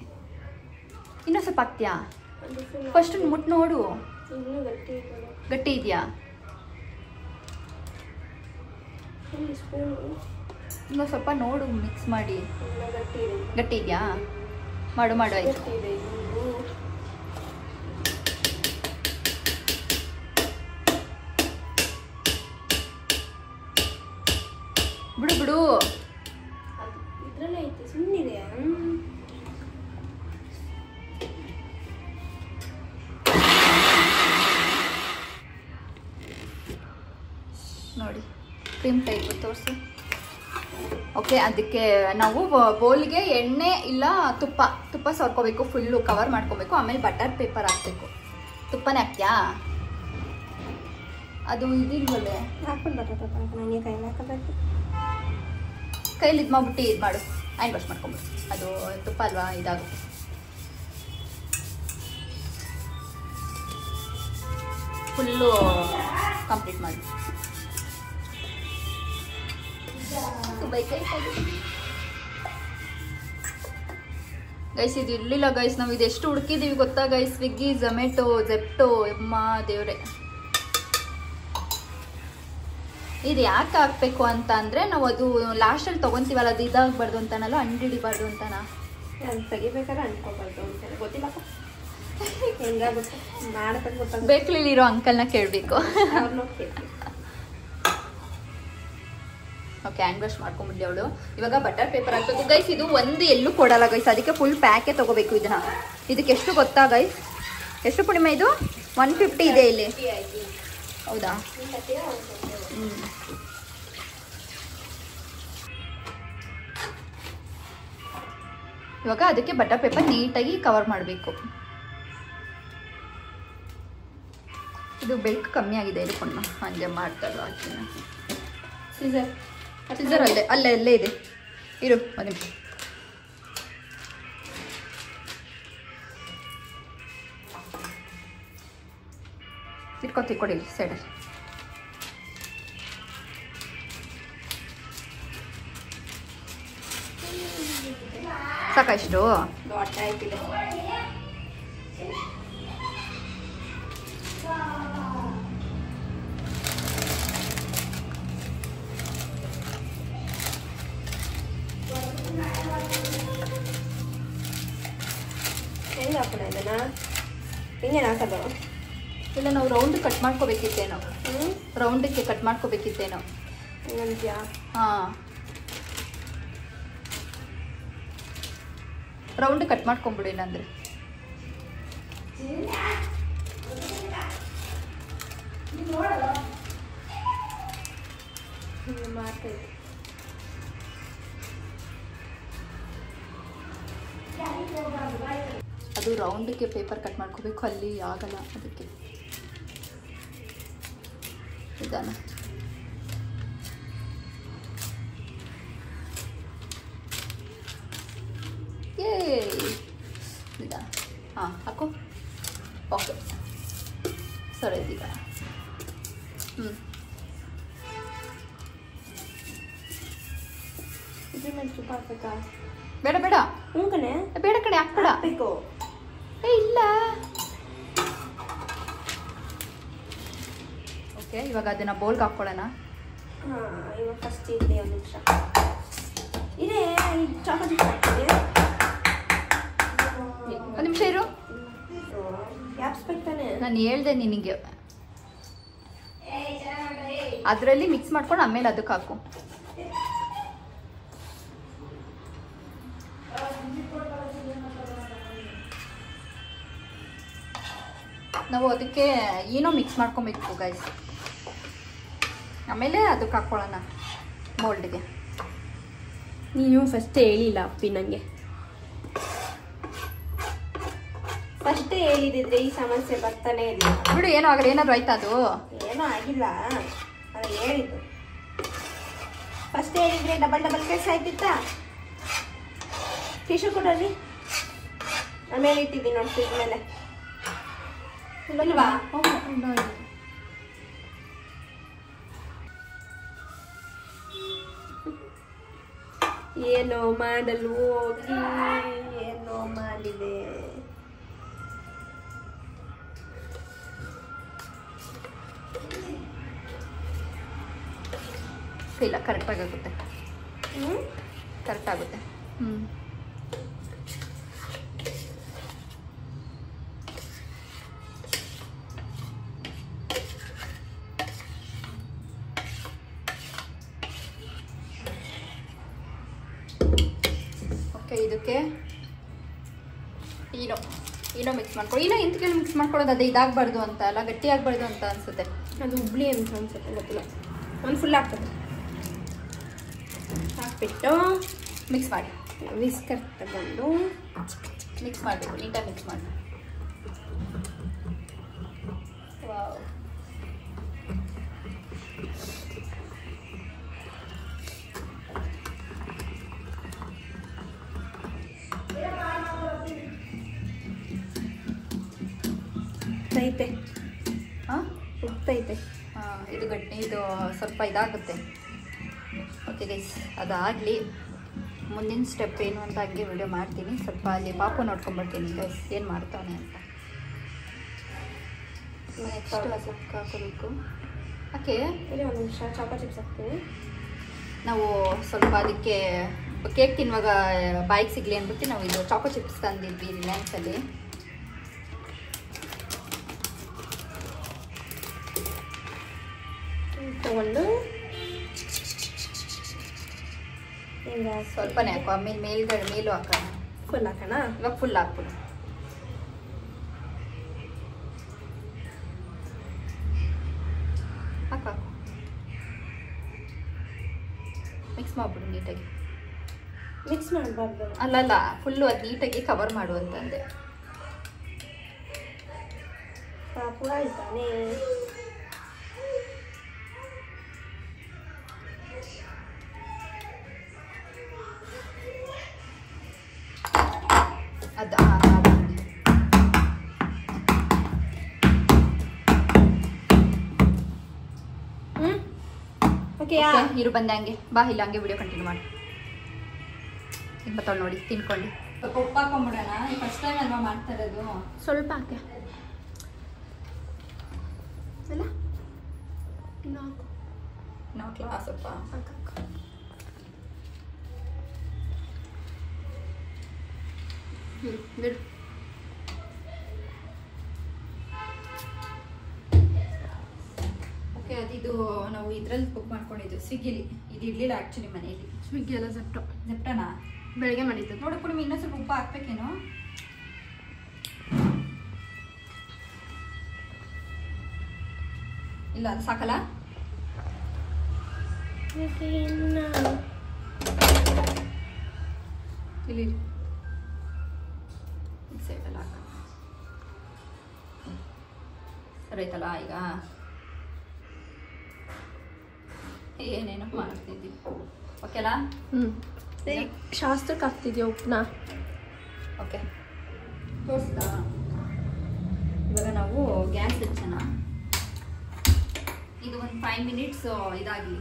ಇನ್ನೂ ಸ್ವಲ್ಪ ಹಾಕ್ತೀಯಾ? ಫಸ್ಟ್ ಮುಟ್ಟು ನೋಡು, ಇನ್ನೂ ಗಟ್ಟಿ ಗಟ್ಟಿ ಇದೆಯಾ? ಸ್ಪೂನು ಇನ್ನೂ ಸ್ವಲ್ಪ ನೋಡು, ಮಿಕ್ಸ್ ಮಾಡಿ. ಗಟ್ಟಿ ಇದೆ, ಗಟ್ಟಿ ಇದೆಯಾ? ಮಾಡು ಮಾಡು ಆಯ್ತು. ಗಟ್ಟಿ ಇದೆ. ಬಿಡು ಬಿಡು. ಇದ್ರಲ್ಲೇ ಐತೆ, ಸುಮ್ಮನಿದೆ. ನೋಡಿ ಕ್ರೀಮ್ ಟೈಪ್ ತೋರಿಸು. ಓಕೆ, ಅದಕ್ಕೆ ನಾವು ಬೌಲ್ಗೆ ಎಣ್ಣೆ ಇಲ್ಲ ತುಪ್ಪ ಸವರ್ಕೋಬೇಕು, ಫುಲ್ಲು ಕವರ್ ಮಾಡ್ಕೋಬೇಕು. ಆಮೇಲೆ ಬಟರ್ ಪೇಪರ್ ಹಾಕ್ಬೇಕು. ತುಪ್ಪನೇ ಹಾಕ್ತೀಯಾ? ಅದು ಇದಿಲ್ವಲ್ಲೇ, ಹಾಕೊಂಡು ಬರ್ತಪ್ಪ, ನನಗೆ ಕೈಲಿ ಹಾಕಬೇಕು. ಕೈಲಿ ಇದು ಮಾಡ್ಬಿಟ್ಟು ಇದು ಮಾಡು, ಹ್ಯಾಂಡ್ ವಾಶ್ ಮಾಡ್ಕೊಂಬಿಡು. ಅದು ತುಪ್ಪ ಅಲ್ವಾ, ಇದಾಗುತ್ತೆ. ಫುಲ್ಲು ಕಂಪ್ಲೀಟ್ ಮಾಡಿ. ಗೈಸ್ ಇದು ಇರಲಿಲ್ಲ ಗೈಸ್, ನಾವು ಇದೆಷ್ಟು ಹುಡುಕಿದೀವಿ ಗೊತ್ತಾ ಗೈಸ್? ಸ್ವಿಗ್ಗಿ, ಝೊಮ್ಯಾಟೊ, ಜೆಪ್ಟೋ, ಅಮ್ಮ ದೇವ್ರೆ. ಇದು ಯಾಕೆ ಹಾಕ್ಬೇಕು ಅಂತ ಅಂದರೆ, ನಾವು ಅದು ಲಾಸ್ಟಲ್ಲಿ ತೊಗೊತೀವಲ್ಲ, ಅದು ಇದಾಗಬಾರ್ದು ಅಂತಾನಲ್ಲ, ಅಂಟಿಡಿಬಾರ್ದು ಅಂತಾನ. ಅದು ತೆಗಿಬೇಕಾದ್ರೆ ಅಂಟ್ಕೋಬಾರ್ದು ಅಂತ ಗೊತ್ತಿಲ್ಲಪ್ಪ, ಹೆಂಗಾಗುತ್ತೆ ಮಾಡ್ಬೇಕು ಗೊತ್ತಾಗ. ಬೇಕ್ರಿಲಿರೋ ಅಂಕಲ್ನ ಕೇಳಬೇಕು. ಓಕೆ, ಹ್ಯಾಂಡ್ ವಾಶ್ ಮಾಡ್ಕೊಂಡ್ಬಿಡ್ಲಿ ಅವಳು. ಇವಾಗ ಬಟರ್ ಪೇಪರ್ ಹಾಕ್ಬೇಕು ಗೈಸ್. ಇದು ಒಂದು ಎಲ್ಲೂ ಕೊಡಲ್ಲ ಗೈಸ್, ಅದಕ್ಕೆ ಫುಲ್ ಪ್ಯಾಕೇ ತೊಗೋಬೇಕು ಇದನ್ನ. ಇದಕ್ಕೆ ಎಷ್ಟು ಗೊತ್ತಾ ಗೈಸ್? ಎಷ್ಟು ಪುಡಿಮ ಇದು? 150 ಇದೆ ಇಲ್ಲಿ. ಹೌದಾ? ಇವಾಗ ಅದಕ್ಕೆ ಬಟರ್ ಪೇಪರ್ ನೀಟಾಗಿ ಕವರ್ ಮಾಡಬೇಕು. ಇದು ಬೆಲ್ಕ್ ಕಮ್ಮಿ ಆಗಿದೆ ಇಲ್ಲಿ ಕೊಣ್ಣ, ಹಂಗೆ ಮಾಡ್ತಾರ. ಸೀಸರ್ ಅಲ್ಲೇ ಇದೆ, ಇರು ಒಂದು ನಿಮಿಷ. ತಿಕ್ಕೊಡಿ ಸೈಡಲ್ಲಿ. ಸಾಕಷ್ಟು ದೊಡ್ಡ ಆಯ್ತಿದೆ. ಹೆಂಗೆ ಹಾಕೋಣ ಇದನ್ನ? ಹಿಂಗೇನು ಹಾಕೋದು? ಇಲ್ಲ, ನಾವು ರೌಂಡ್ ಕಟ್ ಮಾಡ್ಕೋಬೇಕಿತ್ತೇನೋ. ರೌಂಡಕ್ಕೆ ಕಟ್ ಮಾಡ್ಕೋಬೇಕಿತ್ತೇನೋ. ಹಂಗಂತೀಯಾ? ಹಾಂ, ರೌಂಡ್ ಕಟ್ ಮಾಡ್ಕೊಂಬಿಡು. ಇಲ್ಲಾಂದ್ರೆ ಮಾಡ್ತೇವೆ. ಅದು ರೌಂಡಕ್ಕೆ ಪೇಪರ್ ಕಟ್ ಮಾಡ್ಕೋಬೇಕು, ಅಲ್ಲಿ ಆಗಲ್ಲ. ಅದಕ್ಕೆ ನಿಧಾನ. ನಿಧಾನ. ಹಾಂ, ಹಾಕೋ. ಓಕೆ, ಸರಿ ಇದೀಗ. ಇದ್ರ ಮೇಲೆ ತುಪ್ಪ ಹಾಕ್ಬೇಕಾ? ಬೇಡ ಬೇಡ. ಹ್ಞೂ ಕಣೆ, ಬೇಡ ಕಡೆ ಹಾಕ್ಬೇಡ. ಬೇಕು. ಇಲ್ಲ. ಓಕೆ, ಇವಾಗ ಅದನ್ನ ಬೌಲ್ಗೆ ಹಾಕ್ಕೊಳ್ಳೋಣ. ಹಾಂ, ಇವಾಗ ಫಸ್ಟ್ ಇರಲಿ ಒಂದು ನಿಮಿಷ. ಇದೇ ಚಾಕೋಲೇಟ್ ಹಾಕ್ತೀವಿ. ಒಂದು ನಿಮಿಷ ಇರು. ಕ್ಯಾಪ್ಸ್ಬೇಕು ತಾನೆ? ನಾನು ಹೇಳ್ದೆ ನಿನಗೆ, ಅದರಲ್ಲಿ ಮಿಕ್ಸ್ ಮಾಡ್ಕೊಂಡು ಆಮೇಲೆ ಅದಕ್ಕೆ ಹಾಕು. ನಾವು ಅದಕ್ಕೆ ಏನೋ ಮಿಕ್ಸ್ ಮಾಡ್ಕೊಬೇಕು ಗೈಸ್. ಆಮೇಲೆ ಅದಕ್ಕೆ ಹಾಕ್ಕೊಳ್ಳೋಣ ಮೋಲ್ಡ್ಗೆ. ನೀನು ಫಸ್ಟ್ ಹೇಳಿಲ್ಲ ಅಪ್ಪಿ ನನಗೆ. ಫಸ್ಟೇ ಹೇಳಿದಿದ್ರೆ ಈ ಸಮಸ್ಯೆ ಬರ್ತಾನೆ ಇಲ್ಲ. ಬಿಡು, ಏನೋ ಆಗಲ್ಲ. ಏನಾದ್ರು ಆಯ್ತಾ? ಅದು ಏನೂ ಆಗಿಲ್ಲ, ಅದು ಹೇಳಿದ್ದು. ಫಸ್ಟ್ ಹೇಳಿದ್ರೆ ಡಬಲ್ ಕೆಲಸ ಆಯ್ತಿತ್ತಾ? ಟಿಶ್ಯೂ ಕೊಡ್ರಿ, ಆಮೇಲೆ ಇಟ್ಟಿದ್ದೀನಿ ನೋಡಿ ಫ್ರಿಜ್ ಮೇಲೆ. ಇಲ್ವಾ? ಏನೋ ಮಾಡಲು ಹೋಗಿ ಏನೋ ಮಾಡಿದೆ. ಇಲ್ಲ ಕರೆಕ್ಟಾಗಿ ಆಗುತ್ತೆ. ಕರೆಕ್ಟ್ ಆಗುತ್ತೆ. ಓಕೆ, ಇದಕ್ಕೆ ಏನೋ ಮಿಕ್ಸ್ ಮಾಡ್ಕೊಳ್ಳಿ. ಎಂತಕ್ಕೆ ಮಿಕ್ಸ್ ಮಾಡ್ಕೊಳ್ಳೋದು, ಅದೇ ಇದಾಗಬಾರ್ದು ಅಂತ ಅಲ್ಲ, ಗಟ್ಟಿ ಆಗಬಾರ್ದು ಅಂತ ಅನ್ಸುತ್ತೆ. ಅದು ಹುಬ್ಳಿ ಅಂತ ಅನ್ಸುತ್ತೆ, ಗೊತ್ತಿಲ್ಲ. ಒಂದು ಫುಲ್ ಹಾಕ್ತದೆ, ಹಾಕ್ಬಿಟ್ಟು ಮಿಕ್ಸ್ ಮಾಡಿ. ವಿಸ್ಕರ್ ತಗೊಂಡು ಮಿಕ್ಸ್ ಮಾಡಬೇಕು, ನೀಟಾಗಿ ಮಿಕ್ಸ್ ಮಾಡಿ. ವಾವ್, ಉತ್ತೈತೆ. ಹಾಂ, ಉತ್ತೈತೆ. ಇದು ಇದು ಸ್ವಲ್ಪ ಇದಾಗುತ್ತೆ. ಓಕೆ ಗೈಸ್, ಅದಾಗಲಿ. ಮುಂದಿನ ಸ್ಟೆಪ್ ಏನು ಅಂತ ಹಂಗೆ ವಿಡಿಯೋ ಮಾಡ್ತೀನಿ. ಸ್ವಲ್ಪ ಅಲ್ಲಿ ಪಾಪು ನೋಡ್ಕೊಂಡ್ಬರ್ತೀನಿ ಗೈಸ್, ಏನು ಮಾಡ್ತಾನೆ ಅಂತ. ನೆಕ್ಸ್ಟ್ ಅದಕ್ಕೆ ಹಾಕೋಬೇಕು. ಓಕೆ, ಇಲ್ಲಿ ಒಂದು ನಿಮಿಷ ಚಾಕೋ ಚಿಪ್ಸ್ ಹಾಕ್ತೀನಿ. ನಾವು ಸ್ವಲ್ಪ ಅದಕ್ಕೆ ಕೇಕ್ ತಿನ್ನುವಾಗ ಬಾಯಿಗೆ ಸಿಗಲಿ ಅಂದ್ಬಿಟ್ಟು ನಾವು ಇದು ಚಾಕೋ ಚಿಪ್ಸ್ ತಂದಿದ್ವಿ ರಿಲಯನ್ಸಲ್ಲಿ. ತಗೊಂಡು ಸ್ವಲ್ಪನೇ ಹಾಕು, ಆಮೇಲೆ ಮೇಲೂ ಹಾಕೋಣ. ಫುಲ್ ಹಾಕೋಣ. ಇವಾಗ ಫುಲ್ ಹಾಕ್ಬಿಡು. ಹಾಕು, ಮಿಕ್ಸ್ ಮಾಡಿಬಿಡು ನೀಟಾಗಿ. ಮಿಕ್ಸ್ ಮಾಡಬಾರ್ದು. ಅಲ್ಲಲ್ಲ, ಫುಲ್ಲು ಅದು ನೀಟಾಗಿ ಕವರ್ ಮಾಡು ಅಂತಂದೆ. ಪಾಪು ಆಯ್ತಾನೆ. ಅದು ಓಕೆ, ಇರು ಬಂದೆ ಹಂಗೆ ಬಾ, ಇಲ್ಲ ಹಂಗೆ ವಿಡಿಯೋ ಕಂಟಿನ್ಯೂ ಮಾಡಿ. ಬತ್ತಾಳು ನೋಡಿ, ತಿನ್ಕೊಳ್ಳಿ. ಸ್ವಲ್ಪ ಉಪ್ಪು ಹಾಕೊಂಡ್ಬಿಡೋಣ. ಫಸ್ಟ್ ಟೈಮ್ ಅಲ್ವಾ ಮಾಡ್ತಾ ಇರೋದು. ಸ್ವಲ್ಪ ಹಾಕೆ. ಇಲ್ಲ ಇನ್ನು ಹಾಕು. ನಾವು ಸ್ವಲ್ಪ ಹಾಕು. ಬಿಡು. ಓಕೆ, ಅದಿದು ನಾವು ಇದ್ರಲ್ಲಿ ಬುಕ್ ಮಾಡ್ಕೊಂಡಿದ್ದು ಸ್ವಿಗ್ಗಿಲಿ. ಇದು ಇರ್ಲಿಲ್ಲ ಆ್ಯಕ್ಚುಲಿ ಮನೆಯಲ್ಲಿ. ಸ್ವಿಗ್ಗಿ ಎಲ್ಲ ಜೆಪ್ಟನಾ ಬೆಳಗ್ಗೆ ಮಾಡಿದ್ದು. ನೋಡು ಕುಡಿಮಿ, ಇನ್ನೊಂದು ಸ್ವಲ್ಪ ಉಪ್ಪು ಹಾಕ್ಬೇಕೇನೋ. ಇಲ್ಲ ಅದು ಸಾಕಲ್ಲ. ಇಲ್ಲಿ ಸೈಡಲ್ಲ ಹಾಕ. ಸರಿ ಆಯ್ತಲ್ಲ ಈಗ. ಏನೇನೋ ಮಾಡ್ತಿದ್ವಿ. ಓಕೆಲ್ಲ. ಶಾಸ್ತ್ರಕ್ಕೆ ಹಾಕ್ತಿದ್ಯಾ ಉಪ್ಪನ್ನ? ಓಕೆ, ತೋರಿಸ್ದಾ? ಇವಾಗ ನಾವು ಗ್ಯಾಸ್ ಹಚ್ಚೋಣ. ಇದು ಒಂದು 5 ಮಿನಿಟ್ಸ್ ಇದಾಗಲಿ,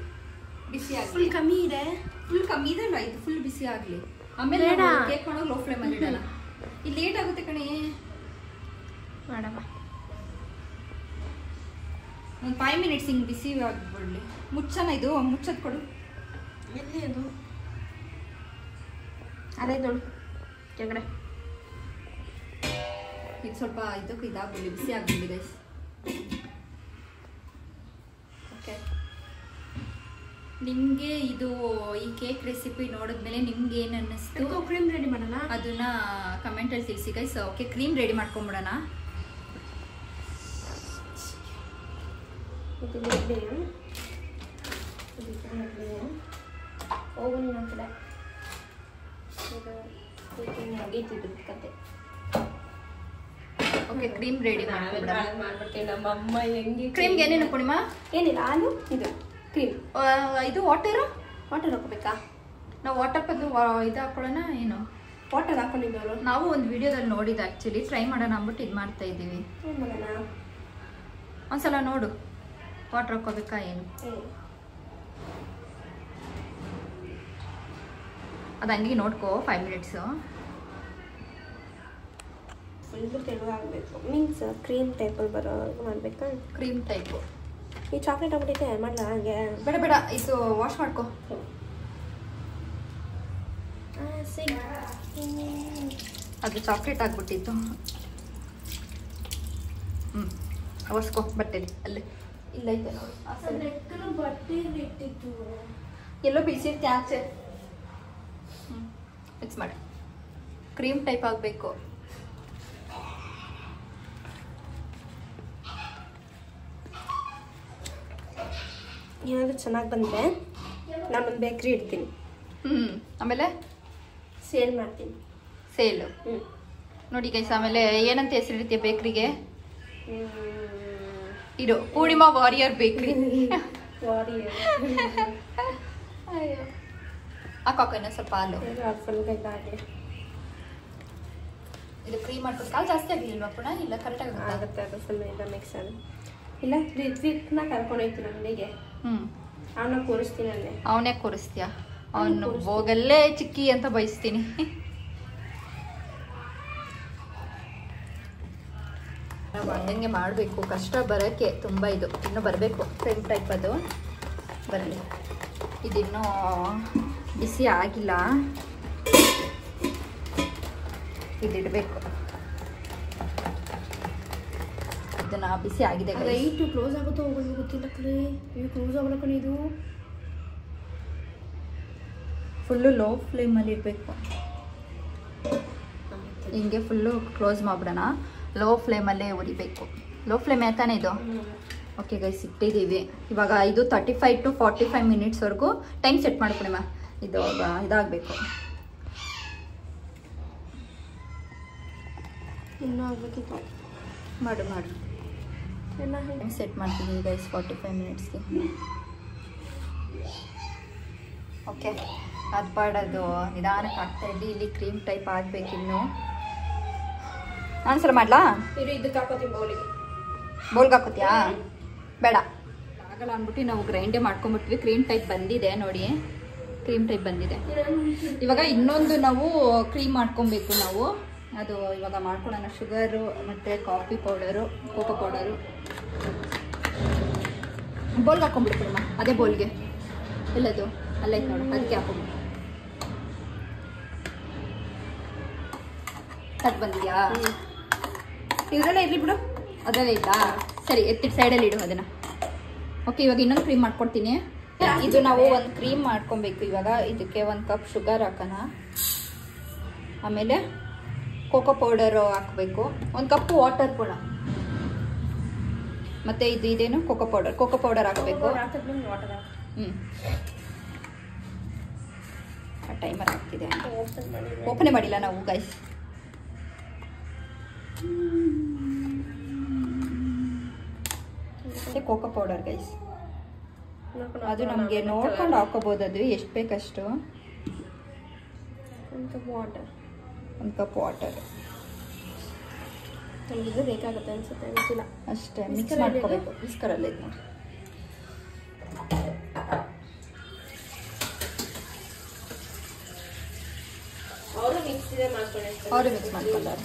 ಬಿಸಿ ಆಗಲಿ. ಫುಲ್ ಕಮ್ಮಿ ಇದೆ. ಫುಲ್ ಕಮ್ಮಿ ಇದೆ ಅಲ್ಲ, ಇದು ಫುಲ್ ಬಿಸಿ ಆಗಲಿ. ಆಮೇಲೆ ಕೇಕ್ ಮಾಡೋದು ಲೋ ಫ್ಲೇಮಲ್ಲಿ ಇಡಲ್ಲ. ಇದು ಲೇಟ್ ಆಗುತ್ತೆ ಕಣೆ. ಮಾಡಮ್ಮ ಒಂದು 5 ಮಿನಿಟ್ಸ್ ಹಿಂಗೆ ಬಿಸಿ ಆಗಿಬಿಡ್ಲಿ. ಮುಚ್ಚನ, ಇದು ಮುಚ್ಚೋದು ಕೊಡು. ಎಲ್ಲಿ ಅದು? ಅದೇ ದೊಡ್ಡ ಕೆಳಗಡೆ. ಇದು ಸ್ವಲ್ಪ ಇದಕ್ಕೆ ಇದಾಗಲಿ, ಬಿಸಿ ಆಗಲಿ ಗೈಸ್. ಓಕೆ, ನಿಮಗೆ ಇದು ಈ ಕೇಕ್ ರೆಸಿಪಿ ನೋಡಿದ್ಮೇಲೆ ನಿಮ್ಗೆ ಏನು ಅನ್ನಿಸ್ತು, ಕ್ರೀಮ್ ರೆಡಿ ಮಾಡೋಣ, ಅದನ್ನ ಕಮೆಂಟಲ್ಲಿ ತಿಳಿಸಿ ಗೈಸ್. ಓಕೆ, ಕ್ರೀಮ್ ರೆಡಿ ಮಾಡ್ಕೊಂಬಿಡೋಣ. ಓವನ್ ಕಡೆ ಮುಗೀತಿದ್ದು ಕತೆ. ಓಕೆ, ಕ್ರೀಮ್ ರೆಡಿ ಮಾಡ್ಬಿಡ್ತೀನಿ. ನಮ್ಮಮ್ಮ ಹೆಂಗೆ ಕ್ರೀಮ್ಗೆ ಏನೇನು ಪೂರ್ಣಿಮಾ? ಏನಿಲ್ಲ, ಹಾಲು, ಇದು ಕ್ರೀಮ್, ಇದು ವಾಟರ್ ಹಾಕೋಬೇಕಾ? ನಾವು ವಾಟರ್ ಬದಲು ಇದು ಹಾಕೊಳ್ಳೋಣ. ಏನು ವಾಟರ್ ಹಾಕೊಂಡಿದ್ದವರು ನಾವು ಒಂದು ವಿಡಿಯೋದಲ್ಲಿ ನೋಡಿದ್ದು. ಆ್ಯಕ್ಚುಲಿ ಟ್ರೈ ಮಾಡೋಣ ಅಂದ್ಬಿಟ್ಟು ಇದು ಮಾಡ್ತಾ ಇದ್ದೀವಿ. ಏನು ಮಾಡೋಣ? ಒಂದ್ಸಲ ನೋಡು, ವಾಟರ್ ಹಾಕೋಬೇಕಾ ಏನು. ಅದು ಹಂಗೆ ನೋಡ್ಕೋ. 5 ಮಿನಿಟ್ಸು ಫುಲ್ ತೆಳುವಾಗಬೇಕು. ಮೀನ್ಸ್ ಕ್ರೀಮ್ ಟೈಪಲ್ಲಿ ಬರೋ ಮಾಡಬೇಕಾ? Cream type. ಈ ಚಾಕ್ಲೇಟ್ ಆಗ್ಬಿಟ್ಟೈತೆ ಮಾಡ್ಲಾ ಹಂಗೆ ಬೇಡ ಬೇಡ, ಇದು ವಾಶ್ ಮಾಡ್ಕೊ. ಅದು ಚಾಕ್ಲೇಟ್ ಆಗ್ಬಿಟ್ಟಿತ್ತು. ಒರೆಸ್ಕೊ ಬಟ್ಟೆಲಿ. ಅಲ್ಲೇ ಇಲ್ಲ ಐತೆ ನೋಡಿ. ಬಟ್ಟೆ ಇಟ್ಟಿತ್ತು ಎಲ್ಲೋ ಬಿಡಿಸಿರ್ತಿ ಆಚೆ. ಮಿಕ್ಸ್ ಮಾಡಿ. ಕ್ರೀಮ್ ಟೈಪ್ ಆಗಬೇಕು. ಏನಾದರೂ ಚೆನ್ನಾಗಿ ಬಂದರೆ ನಾನೊಂದು ಬೇಕ್ರಿ ಇಡ್ತೀನಿ. ಆಮೇಲೆ ಸೇಲ್ ಮಾಡ್ತೀನಿ. ಸೇಲು ನೋಡಿ ಗೈಸ್. ಆಮೇಲೆ ಏನಂತ ಹೆಸರಿಡ್ತೀಯ ಬೇಕ್ರಿಗೆ? ಇದು ಪೂರ್ಣಿಮಾ ವಾರಿಯರ್ ಬೇಕ್ರಿ. ಅಯ್ಯೋ ಹಾಕೋಣ ಸ್ವಲ್ಪ ಹಾಲು. ಇದು ಕ್ರೀಮ್ ಮಾಡ್ಕೊಂಡು ಕಾಲು ಜಾಸ್ತಿ ಆಗಿಲ್ವಾ ಪುನಃ? ಇಲ್ಲ ಕರೆಕ್ಟಾಗಿ ಆಗುತ್ತೆ. ಅದು ಫುಲ್ ಇಲ್ಲ ಮಿಕ್ಸ್ ಅದು. ಇಲ್ಲ ರಿತ್ವಿಕ್ನ ಕರ್ಕೊಂಡೋಯ್ತೀನಿ ಅಂಗಡಿಗೆ. ಅವನ್ನ ಕೂರಿಸ್ತೀನಿ ಅಲ್ಲೇ. ಅವನೇ ಕೂರಿಸ್ತೀಯ? ಅವನು ಹೋಗಲ್ಲೇ ಚಿಕ್ಕಿ ಅಂತ ಬಯಸ್ತೀನಿ. ನಾವು ಹಂಗೆ ಮಾಡಬೇಕು. ಕಷ್ಟ ಬರೋಕ್ಕೆ ತುಂಬ. ಇದು ಇನ್ನೂ ಬರಬೇಕು. ಕ್ರೀಮ್ ಟೈಪ್ ಅದು ಬರಲಿ. ಇದಿನ್ನೂ ಬಿಸಿ ಆಗಿಲ್ಲ. ಇದಿಡಬೇಕು. ಇದನ್ನ ಬಿಸಿ ಆಗಿದೆ. ಲೈಟು ಕ್ಲೋಸ್ ಆಗುತ್ತೋ ಹೋಗೋದು ಗೊತ್ತಿಲ್ಲ ಕಲೇ. ಇದು ಕ್ಲೋಸ್ ಆಗಲ್ಲ ಕಣೆ. ಇದು ಫುಲ್ಲು ಲೋ ಫ್ಲೇಮಲ್ಲಿ ಇಡಬೇಕು. ಹಿಂಗೆ ಫುಲ್ಲು ಕ್ಲೋಸ್ ಮಾಡಿಬಿಡೋಣ. ಲೋ ಫ್ಲೇಮಲ್ಲೇ ಉರಿಬೇಕು. ಲೋ ಫ್ಲೇಮ್ ಯಾತಾನೆ ಇದು? ಓಕೆ ಗೈಸ್, ಇಟ್ಟಿದ್ದೀವಿ. ಇವಾಗ ಇದು 35 to 45 ಮಿನಿಟ್ಸ್ವರೆಗೂ ಟೈಮ್ ಸೆಟ್ ಮಾಡ್ಕೊಡಿ ಮ್ಯಾಮ್. ಇದು ಇದಾಗಬೇಕು. ಇನ್ನೂ ಆಗಬೇಕಿತ್ತು. ಮಾಡು ಮಾಡು. ಎಲ್ಲ ಟೈಮ್ ಸೆಟ್ ಮಾಡ್ತೀವಿ ಗೈಸ್ 45 ಮಿನಿಟ್ಸ್ಗೆ. ಓಕೆ, ಅದು ಪಾಡೋದು ನಿಧಾನಕ್ಕೆ ಆಗ್ತಾಯಿದ್ವಿ. ಇಲ್ಲಿ ಕ್ರೀಮ್ ಟೈಪ್ ಆಗಬೇಕಿನ್ನು. ನಾನು ಸಲ ಮಾಡಲಾ? ಇದಕ್ಕೆ ಹಾಕೋತೀನಿ ಬೌಲಿಗೆ. ಬೌಲ್ಗೆ ಹಾಕೋತೀಯಾ? ಬೇಡ ಆಗಲ್ಲ ಅಂದ್ಬಿಟ್ಟು ನಾವು ಗ್ರೈಂಡೇ ಮಾಡ್ಕೊಂಬಿಟ್ವಿ. ಕ್ರೀಮ್ ಟೈಪ್ ಬಂದಿದೆ ನೋಡಿ. ಕ್ರೀಮ್ ಟೈಪ್ ಬಂದಿದೆ. ಇವಾಗ ಇನ್ನೊಂದು ನಾವು ಕ್ರೀಮ್ ಮಾಡ್ಕೊಬೇಕು ನಾವು. ಅದು ಇವಾಗ ಮಾಡ್ಕೊಳ್ಳೋಣ. ಶುಗರು ಮತ್ತು ಕಾಫಿ ಪೌಡರು, ಕೋಕೋ ಪೌಡರು ಬೌಲ್ಗೆ ಹಾಕೊಂಡ್ಬಿಡ್ತೀರಮ್ಮ. ಅದೇ ಬೌಲ್ಗೆ ಎಲ್ಲದು ಅಲ್ಲೈತೆ ನೋಡು, ಅದಕ್ಕೆ ಹಾಕೊಂಡ್ಬಿಟ್ಟು. ಅದು ಬಂದಿದೆಯಾ? ಇದರಲ್ಲೇ ಇರಲಿ ಬಿಡು. ಅದರಲ್ಲೇ ಇದ್ದಾ? ಸರಿ, ಎತ್ತಿಟ್ಟು ಸೈಡಲ್ಲಿ ಇಡು ಅದನ್ನು. ಓಕೆ, ಇವಾಗ ಇನ್ನೊಂದು ಕ್ರೀಮ್ ಮಾಡ್ಕೊಡ್ತೀನಿ. ಇದು ನಾವು ಒಂದು ಕ್ರೀಮ್ ಮಾಡ್ಕೊಬೇಕು. ಇವಾಗ ಇದಕ್ಕೆ 1 ಕಪ್ ಶುಗರ್ ಹಾಕೋಣ. ಆಮೇಲೆ ಕೋಕೋ ಪೌಡರು ಹಾಕಬೇಕು. 1 ಕಪ್ ವಾಟರ್ ಕೂಡ. ಮತ್ತು ಇದೇನು ಕೋಕೋ ಪೌಡರ್ ಹಾಕಬೇಕು. ಟೈಮರ್ ಆಗ್ತಿದೆ. ಓಪನೇ ಮಾಡಿಲ್ಲ ನಾವು ಗೈಸ್. Cocoa powder guys. ಅದು ನಮಗೆ ನೋಡ್ಕೊಂಡು ಹಾಕೋಬಹುದು. ಅದು ಎಷ್ಟು ಬೇಕಷ್ಟು. 1 ಕಪ್ ವಾಟರ್ ನಮಗಿದು ಬೇಕಾಗುತ್ತೆ ಅನ್ಸುತ್ತೆ, ಗೊತ್ತಿಲ್ಲ. ಅಷ್ಟೇ ಮಿಕ್ಸ್ ಮಾಡ್ಕೋಬೇಕು. ವಿಸ್ಕರಲ್ಲಿ ಇದು ನೋಡಿ. ಅವರು ಮಿಕ್ಸ್ ಮಾಡ್ಕೊಂಡಾರೆ.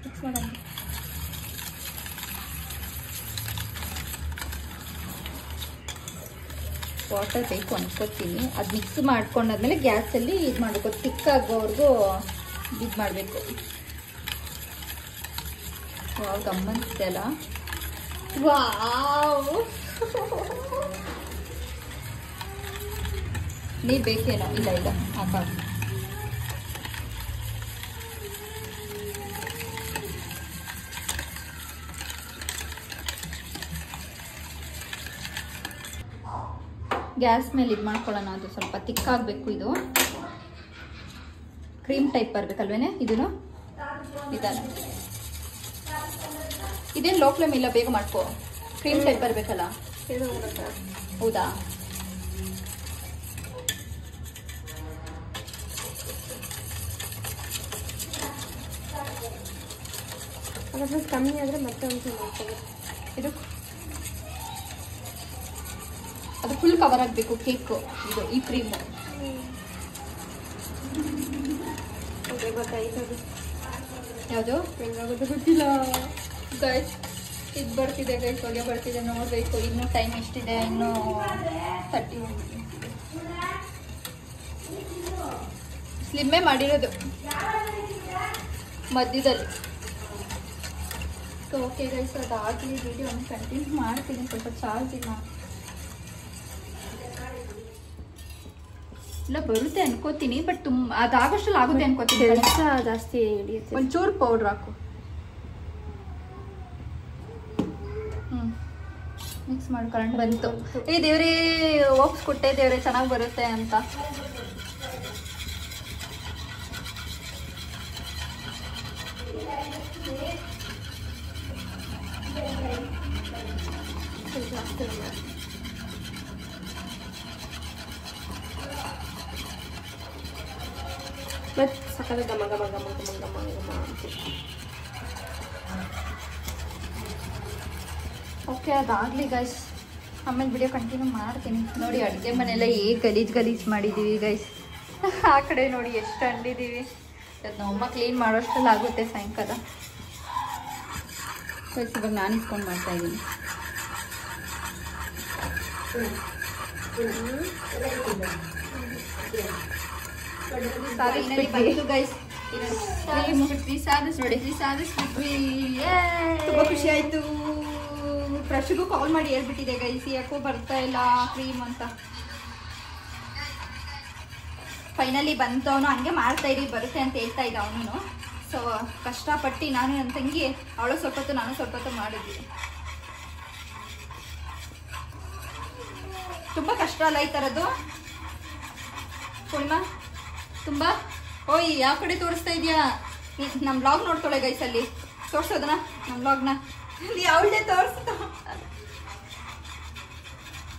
ಮಿಕ್ಸ್ ಮಾಡೋಣ. ವಾಟರ್ ಬೇಕು ಅನ್ಕೋತೀನಿ. ಅದು ಮಿಕ್ಸ್ ಮಾಡ್ಕೊಂಡಾದ್ಮೇಲೆ ಗ್ಯಾಸಲ್ಲಿ ಇದು ಮಾಡಬೇಕು. ತಿಕ್ಕಾಗೋವರೆಗೂ ಇದು ಮಾಡಬೇಕು. ಗಮ್ಮನ್ನಿದೆ ಅಲ್ಲ? ವಾವ್, ನೀರು ಬೇಕೇನೋ? ಇಲ್ಲ ಇಲ್ಲ, ಹಾಕ. ಗ್ಯಾಸ್ ಮೇಲೆ ಇದು ಮಾಡ್ಕೊಳ್ಳೋಣ. ಅದು ಸ್ವಲ್ಪ ತಿಕ್ಕಾಗಬೇಕು. ಇದು ಕ್ರೀಮ್ ಟೈಪ್ ಬರಬೇಕಲ್ವೇನೆ? ಇದನ್ನು ನಿಧಾನ. ಇದೇನು ಲೋ ಫ್ಲೇಮ್ ಇಲ್ಲ, ಬೇಗ ಮಾಡ್ಕೋ. ಕ್ರೀಮ್ ಟೈಪ್ ಬರಬೇಕಲ್ಲ? ಹೌದಾ? ಕಮ್ಮಿ ಆದರೆ ಮತ್ತೆ ಒಂದು ಮಾಡ್ಕೋಬೇಕು. ಇದು ಅದು ಫುಲ್ ಕವರ್ ಆಗಬೇಕು ಕೇಕು. ಇದು ಈ ಕ್ರೀಮು ಗೊತ್ತಾಯ್ತು. ಯಾವುದು ಹೆಂಗಾಗೋದು ಗೊತ್ತಿಲ್ಲ. ಗೈಸ್ ಇದು ಬರ್ತಿದೆ ಗೈಸ್, ಹೊಗೆ ಬರ್ತಿದೆ, ನೋಡಬೇಕು. ಇನ್ನೂ ಟೈಮ್ ಎಷ್ಟಿದೆ? ಇನ್ನೂ 30 ಸ್ಲಿಮ್ಮೇ ಮಾಡಿರೋದು ಮಧ್ಯದಲ್ಲಿ. ಸೊ ಓಕೆ ಗೈಸ್, ಅದಾಗಲಿ ವಿಡಿಯೋ ಕಂಟಿನ್ಯೂ ಮಾಡ್ತೀನಿ. ಸ್ವಲ್ಪ ಚಾರ್ಜ್ ಇಲ್ಲ, ಇಲ್ಲ ಬರುತ್ತೆ ಅನ್ಕೋತೀನಿ, ಬಟ್ ಅದಾಗೋಷ್ಟಲ್ಲಿ ಆಗುತ್ತೆ ಅನ್ಕೋತೀನಿ. ಕೆಲಸ ಜಾಸ್ತಿ ಹಿಡಿಯುತ್ತೆ. ಒಂಚೂರು ಪೌಡ್ರ್ ಹಾಕು. ಮಿಕ್ಸ್ ಮಾಡ್ಕೊಂಡು ಬಂತು. ಈ ದೇವ್ರೇ ಹೋಪ್ಸ್ ಕೊಟ್ಟೆ, ದೇವ್ರೆ ಚೆನ್ನಾಗಿ ಬರುತ್ತೆ ಅಂತ. ಮತ್ತೆ ಸಕ್ಕದ ಘಮ ಘಮ ಘಮ ಘಮ ಘಮ ಘಮ ಅಂತ. ಓಕೆ, ಅದಾಗಲಿ ಗೈಸ್, ಆಮೇಲೆ ವಿಡಿಯೋ ಕಂಟಿನ್ಯೂ ಮಾಡ್ತೀನಿ. ನೋಡಿ ಅಡುಗೆ ಮನೆಯೆಲ್ಲ ಹೇಗೆ ಗಲೀಜು ಮಾಡಿದ್ದೀವಿ ಗೈಸ್. ಆ ಕಡೆ ನೋಡಿ ಎಷ್ಟು ಅಂಡಿದ್ದೀವಿ. ಅದು ನಮ್ಮಮ್ಮ ಕ್ಲೀನ್ ಮಾಡೋಷ್ಟರಲ್ಲಿ ಆಗುತ್ತೆ ಸಾಯಂಕಾಲ. ಗೈಸ್ ಇವಾಗ ನಾನು ಇಸ್ಕೊಂಡು ಮಾಡ್ತಾ ಇದ್ದೀನಿ. ತುಂಬ ಖುಷಿ ಆಯ್ತು. ಪ್ರಶಿಗೂ ಕಾಲ್ ಮಾಡಿ ಹೇಳ್ಬಿಟ್ಟಿದೆ ಗೈಸ್, ಯಾಕೋ ಬರ್ತಾ ಇಲ್ಲ ಕ್ರೀಮ್ ಅಂತ. ಫೈನಲಿ ಬಂತು. ಅವನು ಹಂಗೆ ಮಾಡ್ತಾ ಇರಿ, ಬರುತ್ತೆ ಅಂತ ಹೇಳ್ತಾ ಇದ್ದ ಅವನು. ಸೊ ಕಷ್ಟಪಟ್ಟು ನಾನು ನನ್ನ ತಂಗಿ, ಅವಳು ಸ್ವಲ್ಪ ಹೊತ್ತು ನಾನು ಸ್ವಲ್ಪ ಹೊತ್ತು ಮಾಡಿದ್ವಿ. ತುಂಬ ಕಷ್ಟ ಅಲ್ಲ ಈ ಥರದ್ದು ಪೂರ್ಣಿಮಾ? ತುಂಬ. ಓಯ್ ಯಾವ ಕಡೆ ತೋರಿಸ್ತಾ ಇದೆಯಾ? ನಮ್ಮ ಬ್ಲಾಗ್ ನೋಡ್ತಾಳೆ ಗೈಸ್, ಅಲ್ಲಿ ತೋರಿಸೋದನ್ನ ನಮ್ಮ ಬ್ಲಾಗ್ನ ಅವಳೇ ತೋರಿಸ್ತಾ.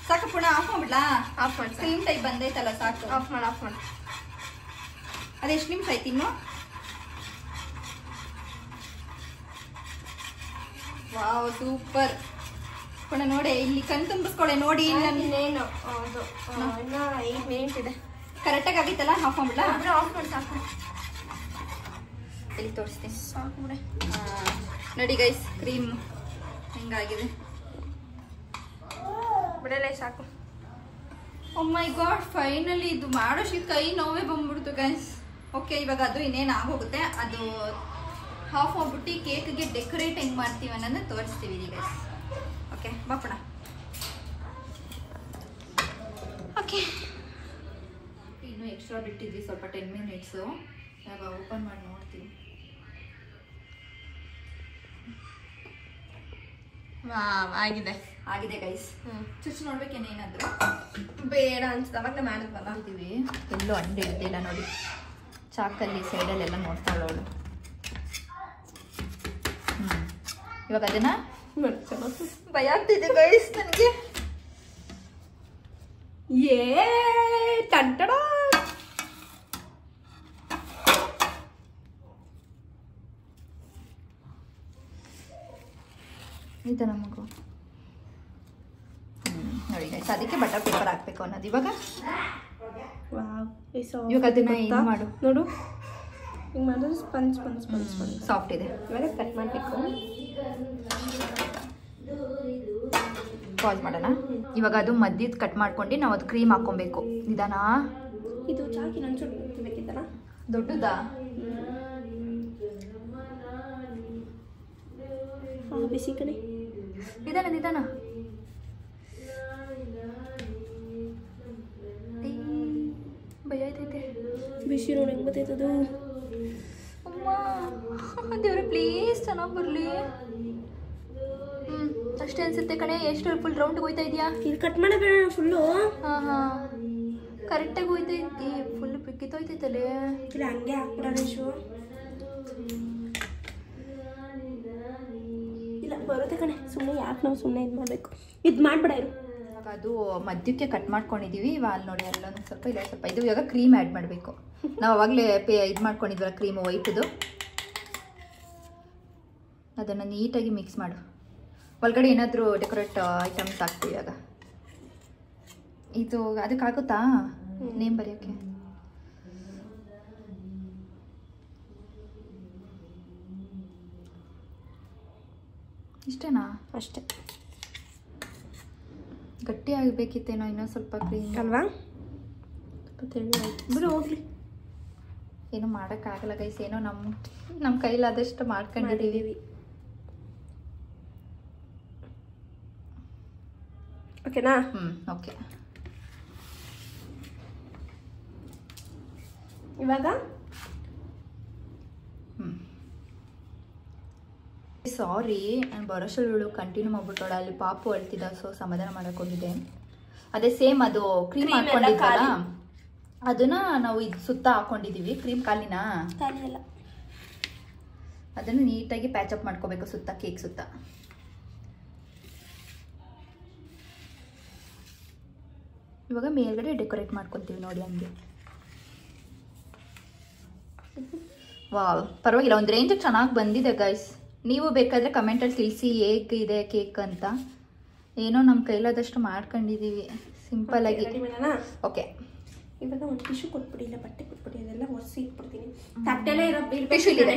ಸಾಕು ಪುಣ ಆಫ್ ಮಾಡ್ಬಿಡ್ಲಾ? ಆಫ್ ಮಾಡಿ. ಸ್ಕ್ರೀನ್ ಟೈಪ್ ಬಂದೈತಲ್ಲ, ಸಾಕು. ಆಫ್ ಮಾಡಿ ಆಫ್ ಮಾಡಿ. ಅದೆಷ್ಟು ನಿಮಿಷ ಆಯ್ತು ಇನ್ನು? Wow super. ಪುಣ ನೋಡಿ ಇಲ್ಲಿ ಕಣ್ ತುಂಬಿಸ್ಕೊಳೆ ನೋಡಿ. ಇನ್ನೇನು ಹೌದು, ಇನ್ನ 8 ಮಿನಿಟ್ ಇದೆ. ಕರೆಕ್ಟಾಗಿ ಆಗಿತ್ತಲ್ಲ? ಆಫ್ ಮಾಡ್ಬಿಡ್ಲಾ? ಆಫ್ ಮಾಡಿ ಸಾಕು. ಇಲ್ಲಿ ತೋರಿಸ್ತೀನಿ. ಸಾಕು ಬಿಡೆ. ನೋಡಿ ಗೈಸ್, ಕ್ರೀಮ್ ಹೆಂಗಾಗಿದೆ ಬಿಡಲ್ಲ, ಸಾಕು. ಓ ಮೈ ಗಾಡ್, ಫೈನಲಿ ಇದು ಮಾಡೋಷ್ಟು ಕೈ ನೋವೇ ಬಂದ್ಬಿಡ್ತು ಗೈಸ್. ಓಕೆ, ಇವಾಗ ಅದು ಇನ್ನೇನು ಆಗೋಗುತ್ತೆ. ಅದು ಹಾಫ್ ಹೋಗ್ಬಿಟ್ಟು ಕೇಕ್ಗೆ ಡೆಕೋರೇಟ್ ಹೆಂಗೆ ಮಾಡ್ತೀವಿ ಅನ್ನೋದನ್ನ ತೋರಿಸ್ತೀವಿ ಗೈಸ್. ಓಕೆ ಬಾಪಣ. ಓಕೆ, ಇನ್ನೂ ಎಕ್ಸ್ಟ್ರಾ ಬಿಟ್ಟಿದ್ವಿ ಸ್ವಲ್ಪ, 10 ಮಿನಿಟ್ಸು. ಇವಾಗ ಓಪನ್ ಮಾಡಿ ನೋಡ್ತೀವಿ. ಆಗಿದೆ ಆಗಿದೆ ಗೈಸ್. ಚುಚ್ಚು ನೋಡ್ಬೇಕೇನೇನಾದ್ರು? ಬೇಡ ಅನ್ಸ್ದವಾಗ ಮಾಡಿದ್ವಲ್ಲ. ಇದೀವಿ ಎಲ್ಲೂ ಅಂಡು ಇದ್ದಿಲ್ಲ ನೋಡಿ. ಚಾಕಲ್ಲಿ ಸೈಡಲ್ಲೆಲ್ಲ ನೋಡ್ತಾಳೆ ಅವಳು. ಇವಾಗ ಅದನ್ನ ಭಯ ಆಗ್ತಿದೆ ಗೈಸ್ ನನಗೆ. ಟಂಟಡ ಈ ಥರ ಮಗು ನೋಡಿ ಗೈಸ್, ಅದಕ್ಕೆ ಬಟರ್ ಪೇಪರ್ ಹಾಕ್ಬೇಕು ಅನ್ನೋದು. ಇವಾಗ ಇವಾಗ ಅದನ್ನ ಇದು ಮಾಡು ನೋಡು, ಹಿಂಗೆ ಮಾಡಿದ್ರೆ sponge sponge sponge sponge soft ಇದೆ. ಇವಾಗ ಕಟ್ ಮಾಡಬೇಕು. ಪಾಸ್ ಮಾಡೋಣ. ಇವಾಗ ಅದು ಮಧ್ಯದ ಕಟ್ ಮಾಡ್ಕೊಂಡು ನಾವು ಅದು ಕ್ರೀಮ್ ಹಾಕೊಬೇಕು. ನಿಧಾನ. ಇದು ಚಾಕಿ ನಂಚು ಬೇಕಿತ್ತಲ್ಲ, ದೊಡ್ಡದಾ? ಬಿಸಿ ಕಡೆ. ನಿಧಾನ ನಿಧಾನ. ಭಯ ಆಯ್ತೈತೆ. ಬಿಸಿ ನೋಡಿ ಹೆಂಗೆ ಗೊತ್ತಾಯ್ತದು. ಅಮ್ಮ ದೇವ್ರೆ ಪ್ಲೀಸ್ ಚೆನ್ನಾಗಿ ಬರಲಿ. ಅಷ್ಟೇ ಅನ್ಸುತ್ತೆ ಕಣೆ. ಎಷ್ಟು ಫುಲ್ ರೌಂಡ್ಗೆ ಹೋಯ್ತಾ ಇದೆಯಾ? ಇದು ಕಟ್ ಮಾಡಬೇಡ ಫುಲ್ಲು. ಹಾಂ ಹಾಂ, ಕರೆಕ್ಟಾಗಿ ಹೋಯ್ತೈತಿ. ಫುಲ್ ಪಿಕ್ಕಿತೋಯ್ತೈತಲ್ಲೇ. ಇಲ್ಲ ಹಂಗೆ ಹಾಕ್ಬಿಡೋಣ ಶೋ. ಇಲ್ಲ ಬರುತ್ತೆ ಕಣೆ, ಸುಮ್ಮನೆ ಯಾಕೆ ನಾವು ಸುಮ್ಮನೆ ಇದು ಮಾಡಬೇಕು. ಇದು ಮಾಡಿಬಿಡ ಇರು. ಇವಾಗ ಅದು ಮಧ್ಯಕ್ಕೆ ಕಟ್ ಮಾಡ್ಕೊಂಡಿದ್ದೀವಿ. ಇವಾಗ ಅಲ್ಲಿ ನೋಡಿ ಅಲ್ಲೊಂದು ಸ್ವಲ್ಪ ಇಲ್ಲ ಸ್ವಲ್ಪ. ಇದು ಇವಾಗ ಕ್ರೀಮ್ ಆ್ಯಡ್ ಮಾಡಬೇಕು. ನಾವು ಅವಾಗಲೇ ಇದು ಮಾಡ್ಕೊಂಡಿದ್ವಲ್ಲ ಕ್ರೀಮು ವೈಟ್ದು, ಅದನ್ನು ನೀಟಾಗಿ ಮಿಕ್ಸ್ ಮಾಡು. ಒಳಗಡೆ ಏನಾದರೂ ಡೆಕೋರೇಟ್ ಐಟಮ್ಸ್ ಹಾಕ್ತೀವಿ. ಇವಾಗ ಇದು ಅದಕ್ಕಾಗುತ್ತಾ ನೇಮ್ ಬರೆಯೋಕ್ಕೆ? ಇಷ್ಟೇನಾ? ಅಷ್ಟೇ. ಗಟ್ಟಿ ಆಗಬೇಕಿತ್ತೇನೋ, ಇನ್ನೊಂದು ಸ್ವಲ್ಪ ಕ್ರೀಮ್ ಅಲ್ವಾ? ಬಿಡು ಹೋಗ್ಲಿ, ಏನೂ ಮಾಡೋಕ್ಕಾಗಲ್ಲ ಗೈಸ್. ಏನೋ ನಮ್ಮ ಕೈಲಾದಷ್ಟು ಮಾಡ್ಕೊಂಡಿದ್ದೀವಿ. ಓಕೆನಾ? ಓಕೆ. ಇವಾಗ ಸಾರಿ, ನಾನು ಬರೋಷ್ಟಳು ಕಂಟಿನ್ಯೂ ಮಾಡ್ಬಿಟ್ಟೋಳ. ಅಲ್ಲಿ ಪಾಪು ಅಳ್ತಿದ್ದ, ಸೊ ಸಮಾಧಾನ ಮಾಡಕ್ಕೆ ಹೋಗಿದ್ದೆ. ಅದೇ ಸೇಮ್ ಅದು ಕ್ರೀಮ್ ಹಾಕೊಂಡಿದ್ದಲ್ಲ, ಅದನ್ನ ನಾವು ಇದು ಸುತ್ತ ಹಾಕೊಂಡಿದ್ದೀವಿ. ಕ್ರೀಮ್ ಕಾಲಿನ ಎಲ್ಲ ಅದನ್ನು ನೀಟಾಗಿ ಪ್ಯಾಚಪ್ ಮಾಡ್ಕೋಬೇಕು ಸುತ್ತ, ಕೇಕ್ ಸುತ್ತ. ಇವಾಗ ಮೇಲ್ಗಡೆ ಡೆಕೋರೇಟ್ ಮಾಡ್ಕೊತೀವಿ ನೋಡಿ ಹಂಗೆ. ವಾವ್, ಪರವಾಗಿಲ್ಲ, ಒಂದು ರೇಂಜಿಗೆ ಚೆನ್ನಾಗಿ ಬಂದಿದೆ ಗೈಸ್. ನೀವು ಬೇಕಾದರೆ ಕಮೆಂಟಲ್ಲಿ ತಿಳಿಸಿ ಹೇಗಿದೆ ಕೇಕ್ ಅಂತ. ಏನೋ ನಮ್ಮ ಕೈಲಾದಷ್ಟು ಮಾಡ್ಕೊಂಡಿದ್ದೀವಿ ಸಿಂಪಲ್ಲಾಗಿ. ಓಕೆ, ಇವಾಗ ಒಂದು ಟಿಶ್ಯೂ ಕೊಟ್ಬಿಡಿ, ಇಲ್ಲ ಬಟ್ಟೆ ಕೊಟ್ಬಿಡಿ, ಅದೆಲ್ಲ ಒರೆಸಿ ಇಟ್ಬಿಡ್ತೀನಿ. ತಟ್ಟೆಲೇ ಟಿಶ್ಯೂ ಇದೆ,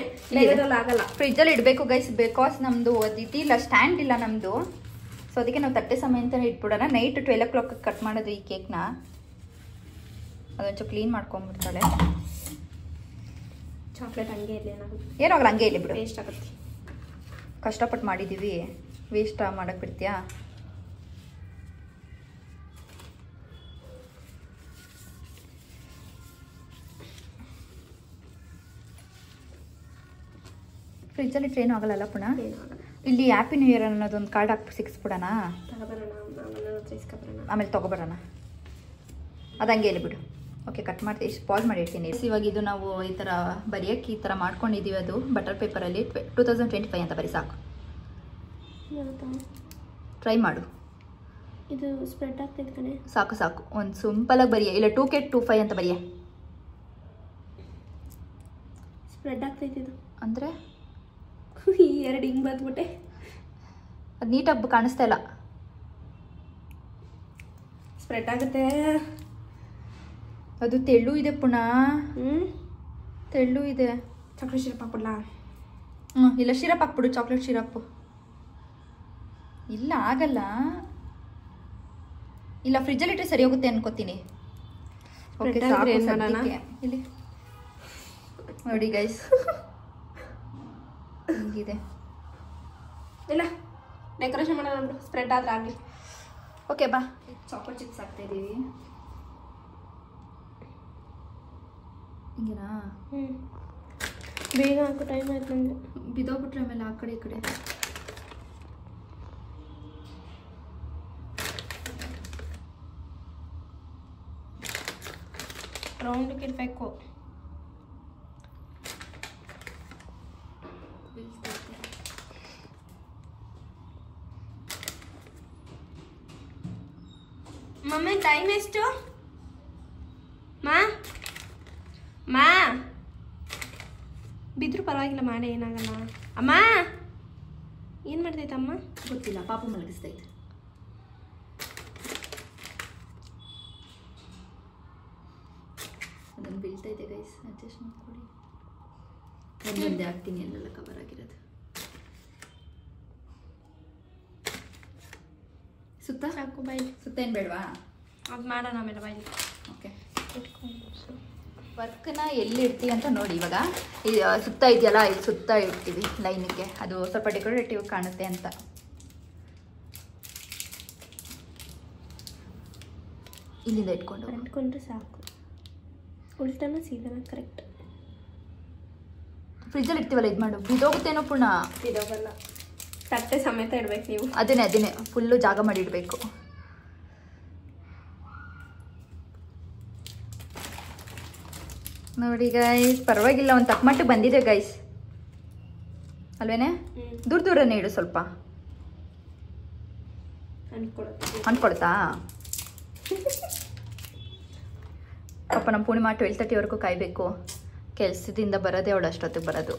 ಆಗಲ್ಲ. ಫ್ರಿಜ್ಜಲ್ಲಿ ಇಡಬೇಕು ಗೈಸ್, ಬಿಕಾಸ್ ನಮ್ಮದು ಇದಿಲ್ಲ, ಸ್ಟ್ಯಾಂಡ್ ಇಲ್ಲ ನಮ್ಮದು. ಸೊ ಅದಕ್ಕೆ ನಾವು ತಟ್ಟೆ ಸಮಯ ಅಂತಲೇ ಇಟ್ಬಿಡೋಣ. ನೈಟ್ 12 o'clock ಕಟ್ ಮಾಡೋದು ಈ ಕೇಕ್ನ. ಅದೊಂಚು ಕ್ಲೀನ್ ಮಾಡ್ಕೊಂಡ್ಬಿಡ್ತಾಳೆ. ಚಾಕ್ಲೇಟ್ ಹಂಗೆ ಇರಲಿ, ಏನಾಗಲ್ಲ, ಹಂಗೆ ಇಲ್ಲಿ ಬಿಡು. ವೇಸ್ಟ್ ಆಗುತ್ತೆ. ಕಷ್ಟಪಟ್ಟು ಮಾಡಿದ್ದೀವಿ, ವೇಸ್ಟ್ ಮಾಡಕ್ಕೆ ಬಿಡ್ತೀಯಾ? ಫ್ರಿಜ್ಜಲ್ಲಿ ಟ್ರೈನ್ ಆಗಲ್ಲ ಪುನಃ. ಇಲ್ಲಿ ಹ್ಯಾಪಿ ನ್ಯೂ ಇಯರ್ ಅನ್ನೋದೊಂದು ಕಾರ್ಡ್ ಹಾಕಿ ಸಿಕ್ಸ್ಬಿಡೋಣ, ಆಮೇಲೆ ತೊಗೊಬರೋಣ. ಅದು ಹಂಗೆ ಇಲ್ಲಿ ಬಿಡು. ಓಕೆ, ಕಟ್ ಮಾಡ್ತೀವಿ. ಇಷ್ಟು ಪಾಸ್ ಮಾಡಿ ಇರ್ತೀನಿ. ಇವಾಗ ಇದು ನಾವು ಈ ಥರ ಬರೆಯೋಕ್ಕೆ ಈ ಥರ ಮಾಡ್ಕೊಂಡಿದ್ದೀವಿ. ಅದು ಬಟರ್ ಪೇಪರಲ್ಲಿ 2025 ಅಂತ ಬರೀ, ಸಾಕು. ಟ್ರೈ ಮಾಡು, ಇದು ಸ್ಪ್ರೆಡ್ ಆಗ್ತೈತೆ ಕಣೆ. ಸಾಕು ಸಾಕು, ಒಂದು ಸಿಂಪಲಾಗಿ ಬರೀಯ. ಇಲ್ಲ 2K25 ಅಂತ ಬರೀಯ. ಸ್ಪ್ರೆಡ್ ಆಗ್ತೈತೆ ಇದು ಅಂದರೆ ಈ ಎರಡು ಹಿಂಗೆ ಬಂದ್ಬಿಟ್ಟೆ. ಅದು ನೀಟಾಗಿ ಕಾಣಿಸ್ತಾ ಇಲ್ಲ. ಸ್ಪ್ರೆಡ್ ಆಗುತ್ತೆ. ಅದು ತೆಳ್ಳು ಇದೆ ಪುನಃ. ತೆಳ್ಳು ಇದೆ. ಚಾಕ್ಲೇಟ್ ಸಿರಪ್ ಹಾಕ್ಬಿಡ್ಲಾ? ಇಲ್ಲ, ಶಿರಪ್ ಹಾಕ್ಬಿಡು, ಚಾಕ್ಲೇಟ್ ಶಿರಪ್ಪು. ಇಲ್ಲ, ಆಗಲ್ಲ. ಇಲ್ಲ, ಫ್ರಿಜ್ಜಲ್ಲಿ ಇಟ್ಟರೆ ಸರಿ ಹೋಗುತ್ತೆ ಅನ್ಕೋತೀನಿ. ಓಕೆ, ಇಲ್ಲಿ ನೋಡಿ ಗೈಸ್, ಹೀಗಿದೆ. ಇಲ್ಲ, ಡೆಕೋರೇಷನ್ ಮಾಡೋಣ, ಸ್ಪ್ರೆಡ್ ಆದ್ರೆ ಆಗಲಿ. ಓಕೆ ಬಾ. ಚಾಕ್ಲೇಟ್ ಚಿಪ್ಸ್ ಹಾಕ್ತಾ ಇದ್ದೀವಿ. ಹಿಂಗೇನಾ? ಬೇಗ ಹಾಕೋ, ಟೈಮ್ ಆಯ್ತು ನನಗೆ. ಬಿದ್ದೋಗ್ಬಿಟ್ರೆ ಆಮೇಲೆ ಆ ಕಡೆ ಈ ಕಡೆ. ರೌಂಡಕ್ಕೆ ಇಡಬೇಕು. ಮಮ್ಮಿ ಟೈಮ್ ಎಷ್ಟು? ಮಾ ಬಿದ್ರು ಪರವಾಗಿಲ್ಲ, ಮಾಡೇ, ಏನಾಗಲ್ಲ. ಅಮ್ಮ ಏನು ಮಾಡ್ತೈತೆ ಅಮ್ಮ? ಗೊತ್ತಿಲ್ಲ, ಪಾಪು ಮಲಗಿಸ್ತೈತೆ. ಅದನ್ನು ಬೀಳ್ತೈತೆ ಗೈಸ್, ಅಡ್ಜಸ್ಟ್ ಮಾಡ್ಕೊಳ್ಳಿ. ಒಂದೊಂದೇ ಹಾಕ್ತೀನಿ, ಎಲ್ಲೆಲ್ಲ ಕವರ್ ಆಗಿರೋದು. ಸುತ್ತ ಸಾಕು, ಬಾಯಿ. ಸುತ್ತ ಏನು ಬೇಡವಾ? ಅದು ಮಾಡೋಣ ಆಮೇಲೆ, ಬಾಯಿ. ಓಕೆ, ವರ್ಕ್ನ ಎಲ್ಲಿ ಇಡ್ತೀವಿ ಅಂತ ನೋಡಿ. ಇವಾಗ ಸುತ್ತ ಇದೆಯಲ್ಲ, ಇಲ್ಲಿ ಸುತ್ತ ಇಡ್ತೀವಿ ಲೈನಿಗೆ. ಅದು ಸ್ವಲ್ಪ ಡೆಕೋರೇಟಿವ್ ಕಾಣುತ್ತೆ ಅಂತ. ಇಲ್ಲಿಂದ ಇಟ್ಕೊಂಡ್ರೆ ಸಾಕು. ಉಲ್ಟನ ಸೀದನ ಕರೆಕ್ಟ್. ಫ್ರಿಜ್ಜಲ್ಲಿ ಇಡ್ತೀವಲ್ಲ, ಇದು ಮಾಡು, ಬಿದ್ದೋಗುತ್ತೇನೋ ಪುನಃ. ಬಿದ್ದೋಗಲ್ಲ, ತಟ್ಟೆ ಸಮೇತ ಇಡ್ಬೇಕು ನೀವು. ಅದನ್ನೇ ಫುಲ್ಲು ಜಾಗ ಮಾಡಿ ಇಡಬೇಕು. ನೋಡಿ ಗೈಸ್, ಪರವಾಗಿಲ್ಲ, ಒಂದು ತಕ್ಕ ಮಟ್ಟಿಗೆ ಬಂದಿದೆ ಗೈಸ್, ಅಲ್ವೇನೆ? ದೂರನೇ ಇಡು, ಸ್ವಲ್ಪ ಅಂದ್ಕೊಳ್ತಾ. ಪಾಪ ನಮ್ಮ ಪೂರ್ಣಿಮಾ 12:30ವರೆಗೂ ಕಾಯಬೇಕು. ಕೆಲಸದಿಂದ ಬರೋದೇ ಅವಳು ಅಷ್ಟೊತ್ತಿಗೆ ಬರೋದು.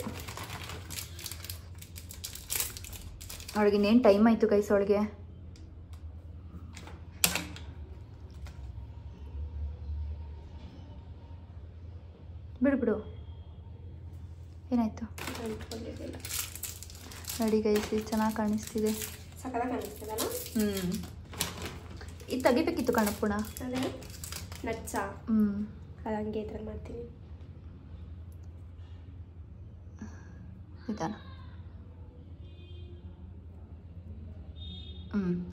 ಅವಳಿಗೆ ಇನ್ನೇನು ಟೈಮ್ ಆಯಿತು ಗೈಸ್. ಅವಳಿಗೆ ಬಿಡು, ಏನಾಯಿತು? ನೋಡಿ ಗೈಸ್ ಇದು ಚೆನ್ನಾಗಿ ಕಾಣಿಸ್ತಿದೆ. ಸಕ್ಕತ್ತಾಗಿ ಕಾಣಿಸ್ತದಲ್ಲ. ಇದು ತೆಗಿಬೇಕಿತ್ತು ಕಣಪ್ಪುಣ. ಅದೇ ನಟ್ಸ. ಅದು ಹಂಗೆ ಈ ಥರ ಮಾಡ್ತೀನಿ. ನಿಧಾನ.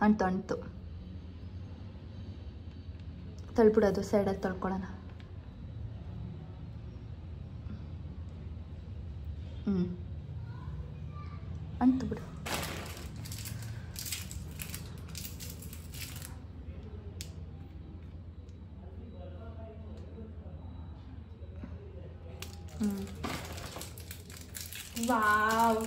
ಅಂಟು ತಳ್ಬಿಡೋದು, ಸೈಡಲ್ಲಿ ತೊಳ್ಕೊಳ್ಳೋಣ. ಅಂಟು ಬಿಡು. ವಾವ್.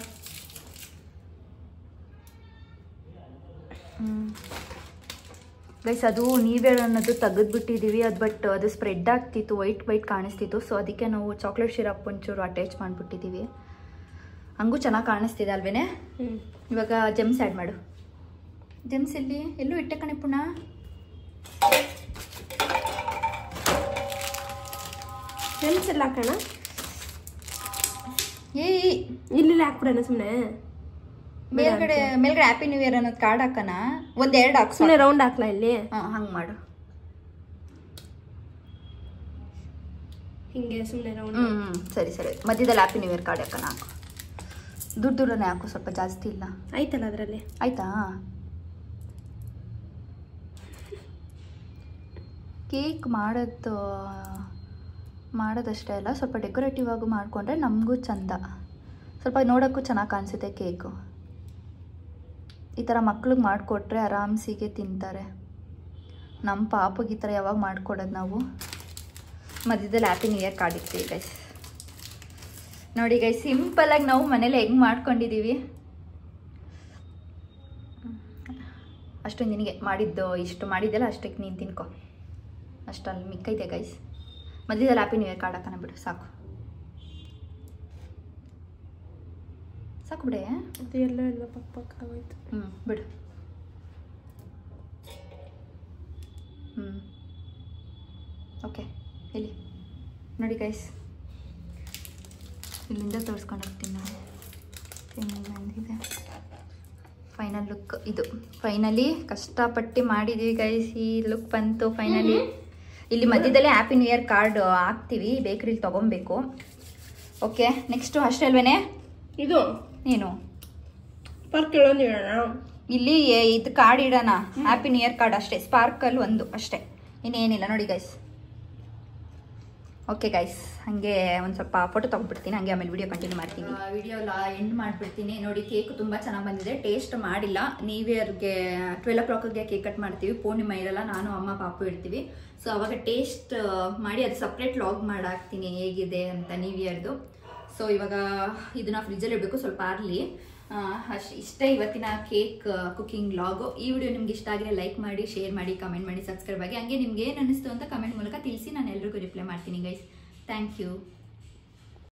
ಗೈಸ್ ಅದು ನೀವೇರ್ ಅನ್ನೋದು ತೆಗೆದ್ಬಿಟ್ಟಿದ್ದೀವಿ. ಅದು ಬಟ್ ಅದು ಸ್ಪ್ರೆಡ್ ಆಗ್ತಿತ್ತು, ವೈಟ್ ಕಾಣಿಸ್ತಿತ್ತು. ಸೊ ಅದಕ್ಕೆ ನಾವು ಚಾಕ್ಲೇಟ್ ಸಿರಪ್ ಒಂಚೂರು ಅಟ್ಯಾಚ್ ಮಾಡಿಬಿಟ್ಟಿದ್ದೀವಿ. ಹಂಗೂ ಚೆನ್ನಾಗಿ ಕಾಣಿಸ್ತಿದೆ ಅಲ್ವೇನೆ. ಇವಾಗ ಜೆಮ್ಸ್ ಆ್ಯಡ್ ಮಾಡು. ಜೆಮ್ಸ್ ಎಲ್ಲೂ ಇಟ್ಟೆ ಕಣೆ ಪುಣ್ಣ. ಜೆಮ್ಸ್ ಎಲ್ಲ ಹಾಕೋಣ. ಇಲ್ಲಿ ಹಾಕ್ಬಿಡೋಣ ಸುಮ್ಮನೆ. ಮೇಲ್ಗಡೆ ಹ್ಯಾಪಿ ನ್ಯೂ ಇಯರ್ ಅನ್ನೋದು ಕಾರ್ಡ್ ಹಾಕೋಣ. ಒಂದೆರಡು ಹಾಕು. ಸುಮ್ಮನೆ ರೌಂಡ್ ಹಾಕ್ಲಾ ಇಲ್ಲಿ? ಹಂಗೆ ಮಾಡು. ಹಿಂಗೆ ಸುಮ್ಮನೆ ರೌಂಡ್. ಸರಿ ಮಧ್ಯದಲ್ಲಿ ಹ್ಯಾಪಿ ನ್ಯೂ ಇಯರ್ ಕಾರ್ಡ್ ಹಾಕೋಣ. ಹಾಕು. ದೂರನೇ ಹಾಕು, ಸ್ವಲ್ಪ ಜಾಸ್ತಿ ಇಲ್ಲ. ಆಯ್ತಲ್ಲ ಅದರಲ್ಲಿ. ಆಯ್ತಾ? ಕೇಕ್ ಮಾಡೋದಷ್ಟೇ ಅಲ್ಲ, ಸ್ವಲ್ಪ ಡೆಕೋರೇಟಿವ್ ಆಗಿ ಮಾಡಿಕೊಂಡ್ರೆ ನಮಗೂ ಚಂದ, ಸ್ವಲ್ಪ ನೋಡೋಕ್ಕೂ ಚೆನ್ನಾಗಿ ಕಾಣಿಸುತ್ತೆ ಕೇಕು. ಈ ಥರ ಮಕ್ಳಿಗೆ ಮಾಡಿಕೊಟ್ರೆ ಆರಾಮ್ಸಿಗೆ ತಿಂತಾರೆ. ನಮ್ಮ ಪಾಪಗೆ ಈ ಥರ ಯಾವಾಗ ಮಾಡಿಕೊಡೋದು ನಾವು. ಮಧ್ಯದಲ್ಲಿ ಹ್ಯಾಪಿ ನ್ಯೂ ಇಯರ್ ಕಾರ್ಡ್ ಇರ್ತೀವಿ ಗೈಸ್. ನೋಡಿ ಗೈಸ್, ಸಿಂಪಲಾಗಿ ನಾವು ಮನೇಲಿ ಹೆಂಗೆ ಮಾಡ್ಕೊಂಡಿದ್ದೀವಿ. ಅಷ್ಟು ನಿನಗೆ ಮಾಡಿದ್ದು, ಇಷ್ಟು ಮಾಡಿದ್ದೆಲ್ಲ ಅಷ್ಟಕ್ಕೆ ನೀನು ತಿನ್ಕೊ. ಅಷ್ಟಲ್ಲಿ ಮಿಕ್ಕೈತೆ ಗೈಸ್. ಮಧ್ಯದಲ್ಲಿ ಹ್ಯಾಪಿ ನ್ಯೂ ಇಯರ್ ಕಾರ್ಡ್ ಹಾಕೋಣ ಬಿಡು. ಸಾಕು ಬಿಡೆ. ಅದು ಎಲ್ಲ ಪಕ್ಕ ಆಗೋಯ್ತು. ಬಿಡು. ಓಕೆ ಇಲ್ಲಿ ನೋಡಿ ಗೈಸ್, ಇಲ್ಲಿಂದ ತೋರಿಸ್ಕೊಂಡು ಹೋಗ್ತೀನಿ ನಾನು. ಹೆಂಗಿದೆ ಫೈನಲ್ ಲುಕ್ ಇದು. ಫೈನಲಿ ಕಷ್ಟಪಟ್ಟು ಮಾಡಿದ್ದೀವಿ ಗೈಸ್. ಈ ಲುಕ್ ಬಂತು ಫೈನಲಿ. ಇಲ್ಲಿ ಮಧ್ಯದಲ್ಲೇ ಹ್ಯಾಪಿ ನ್ಯೂ ಇಯರ್ ಕಾರ್ಡ್ ಹಾಕ್ತೀವಿ, ಬೇಕ್ರಿಲಿ ತೊಗೊಬೇಕು. ಓಕೆ, ನೆಕ್ಸ್ಟು ಅಷ್ಟೇ ಅಲ್ವೇನೆ ಇದು ಏನು ಪಾರ್ಕ್ ಇಲ್ಲಿ ಇದು ಕಾರ್ಡ್ ಇಡೋಣ. ಹ್ಯಾಪಿ ನ್ಯೂ ಇಯರ್ ಕಾರ್ಡ್ ಅಷ್ಟೇ, ಸ್ಪಾರ್ಕಲ್ ಒಂದು ಅಷ್ಟೇ, ಇನ್ನೇನಿಲ್ಲ. ನೋಡಿ ಗೈಸ್. ಓಕೆ ಗೈಸ್, ಹಾಗೆ ಒಂದು ಸ್ವಲ್ಪ ಫೋಟೋ ತೊಗೊಬಿಡ್ತೀನಿ, ಹಾಗೆ ಆಮೇಲೆ ವಿಡಿಯೋ ಕಂಟಿನ್ಯೂ ಮಾಡ್ತೀನಿ. ವಿಡಿಯೋ ಎಂಡ್ ಮಾಡಿಬಿಡ್ತೀನಿ. ನೋಡಿ, ಕೇಕ್ ತುಂಬ ಚೆನ್ನಾಗಿ ಬಂದಿದೆ. ಟೇಸ್ಟ್ ಮಾಡಿಲ್ಲ. ನ್ಯೂ ಇಯರ್ಗೆ 12 o'clockಗೆ ಕೇಕ್ ಕಟ್ ಮಾಡ್ತೀವಿ. ಪೂರ್ಣಿಮಾ ಇರಲ್ಲ, ನಾನು ಅಮ್ಮ ಪಾಪು ಇರ್ತೀವಿ. ಸೊ ಅವಾಗ ಟೇಸ್ಟ್ ಮಾಡಿ ಅದು ಸಪ್ರೇಟ್ ಲಾಗ್ ಮಾಡಾಕ್ತೀನಿ ಹೇಗಿದೆ ಅಂತ ನ್ಯೂ ಇಯರ್ದು. ಸೊ ಇವಾಗ ಇದನ್ನ ಫ್ರಿಜ್ಜಲ್ಲಿ ಇಡಬೇಕು, ಸ್ವಲ್ಪ ಆರ್ಲಿ. ಇಷ್ಟೇ ಇವತ್ತಿನ ಕೇಕ್ ಕುಕಿಂಗ್ ಲಾಗು. ಈ ವಿಡಿಯೋ ನಿಮ್ಗೆ ಇಷ್ಟ ಆಗಿದ್ರೆ ಲೈಕ್ ಮಾಡಿ, ಶೇರ್ ಮಾಡಿ, ಕಮೆಂಟ್ ಮಾಡಿ, ಸಬ್ಸ್ಕ್ರೈಬ್ ಆಗಿ. ಹಂಗೆ ನಿಮ್ಗೆ ಏನು ಅನ್ನಿಸ್ತು ಅಂತ ಕಮೆಂಟ್ ಮೂಲಕ ತಿಳಿಸಿ. ನಾನು ಎಲ್ರಿಗೂ ರಿಪ್ಲೈ ಮಾಡ್ತೀನಿ ಗೈಸ್. Thank you.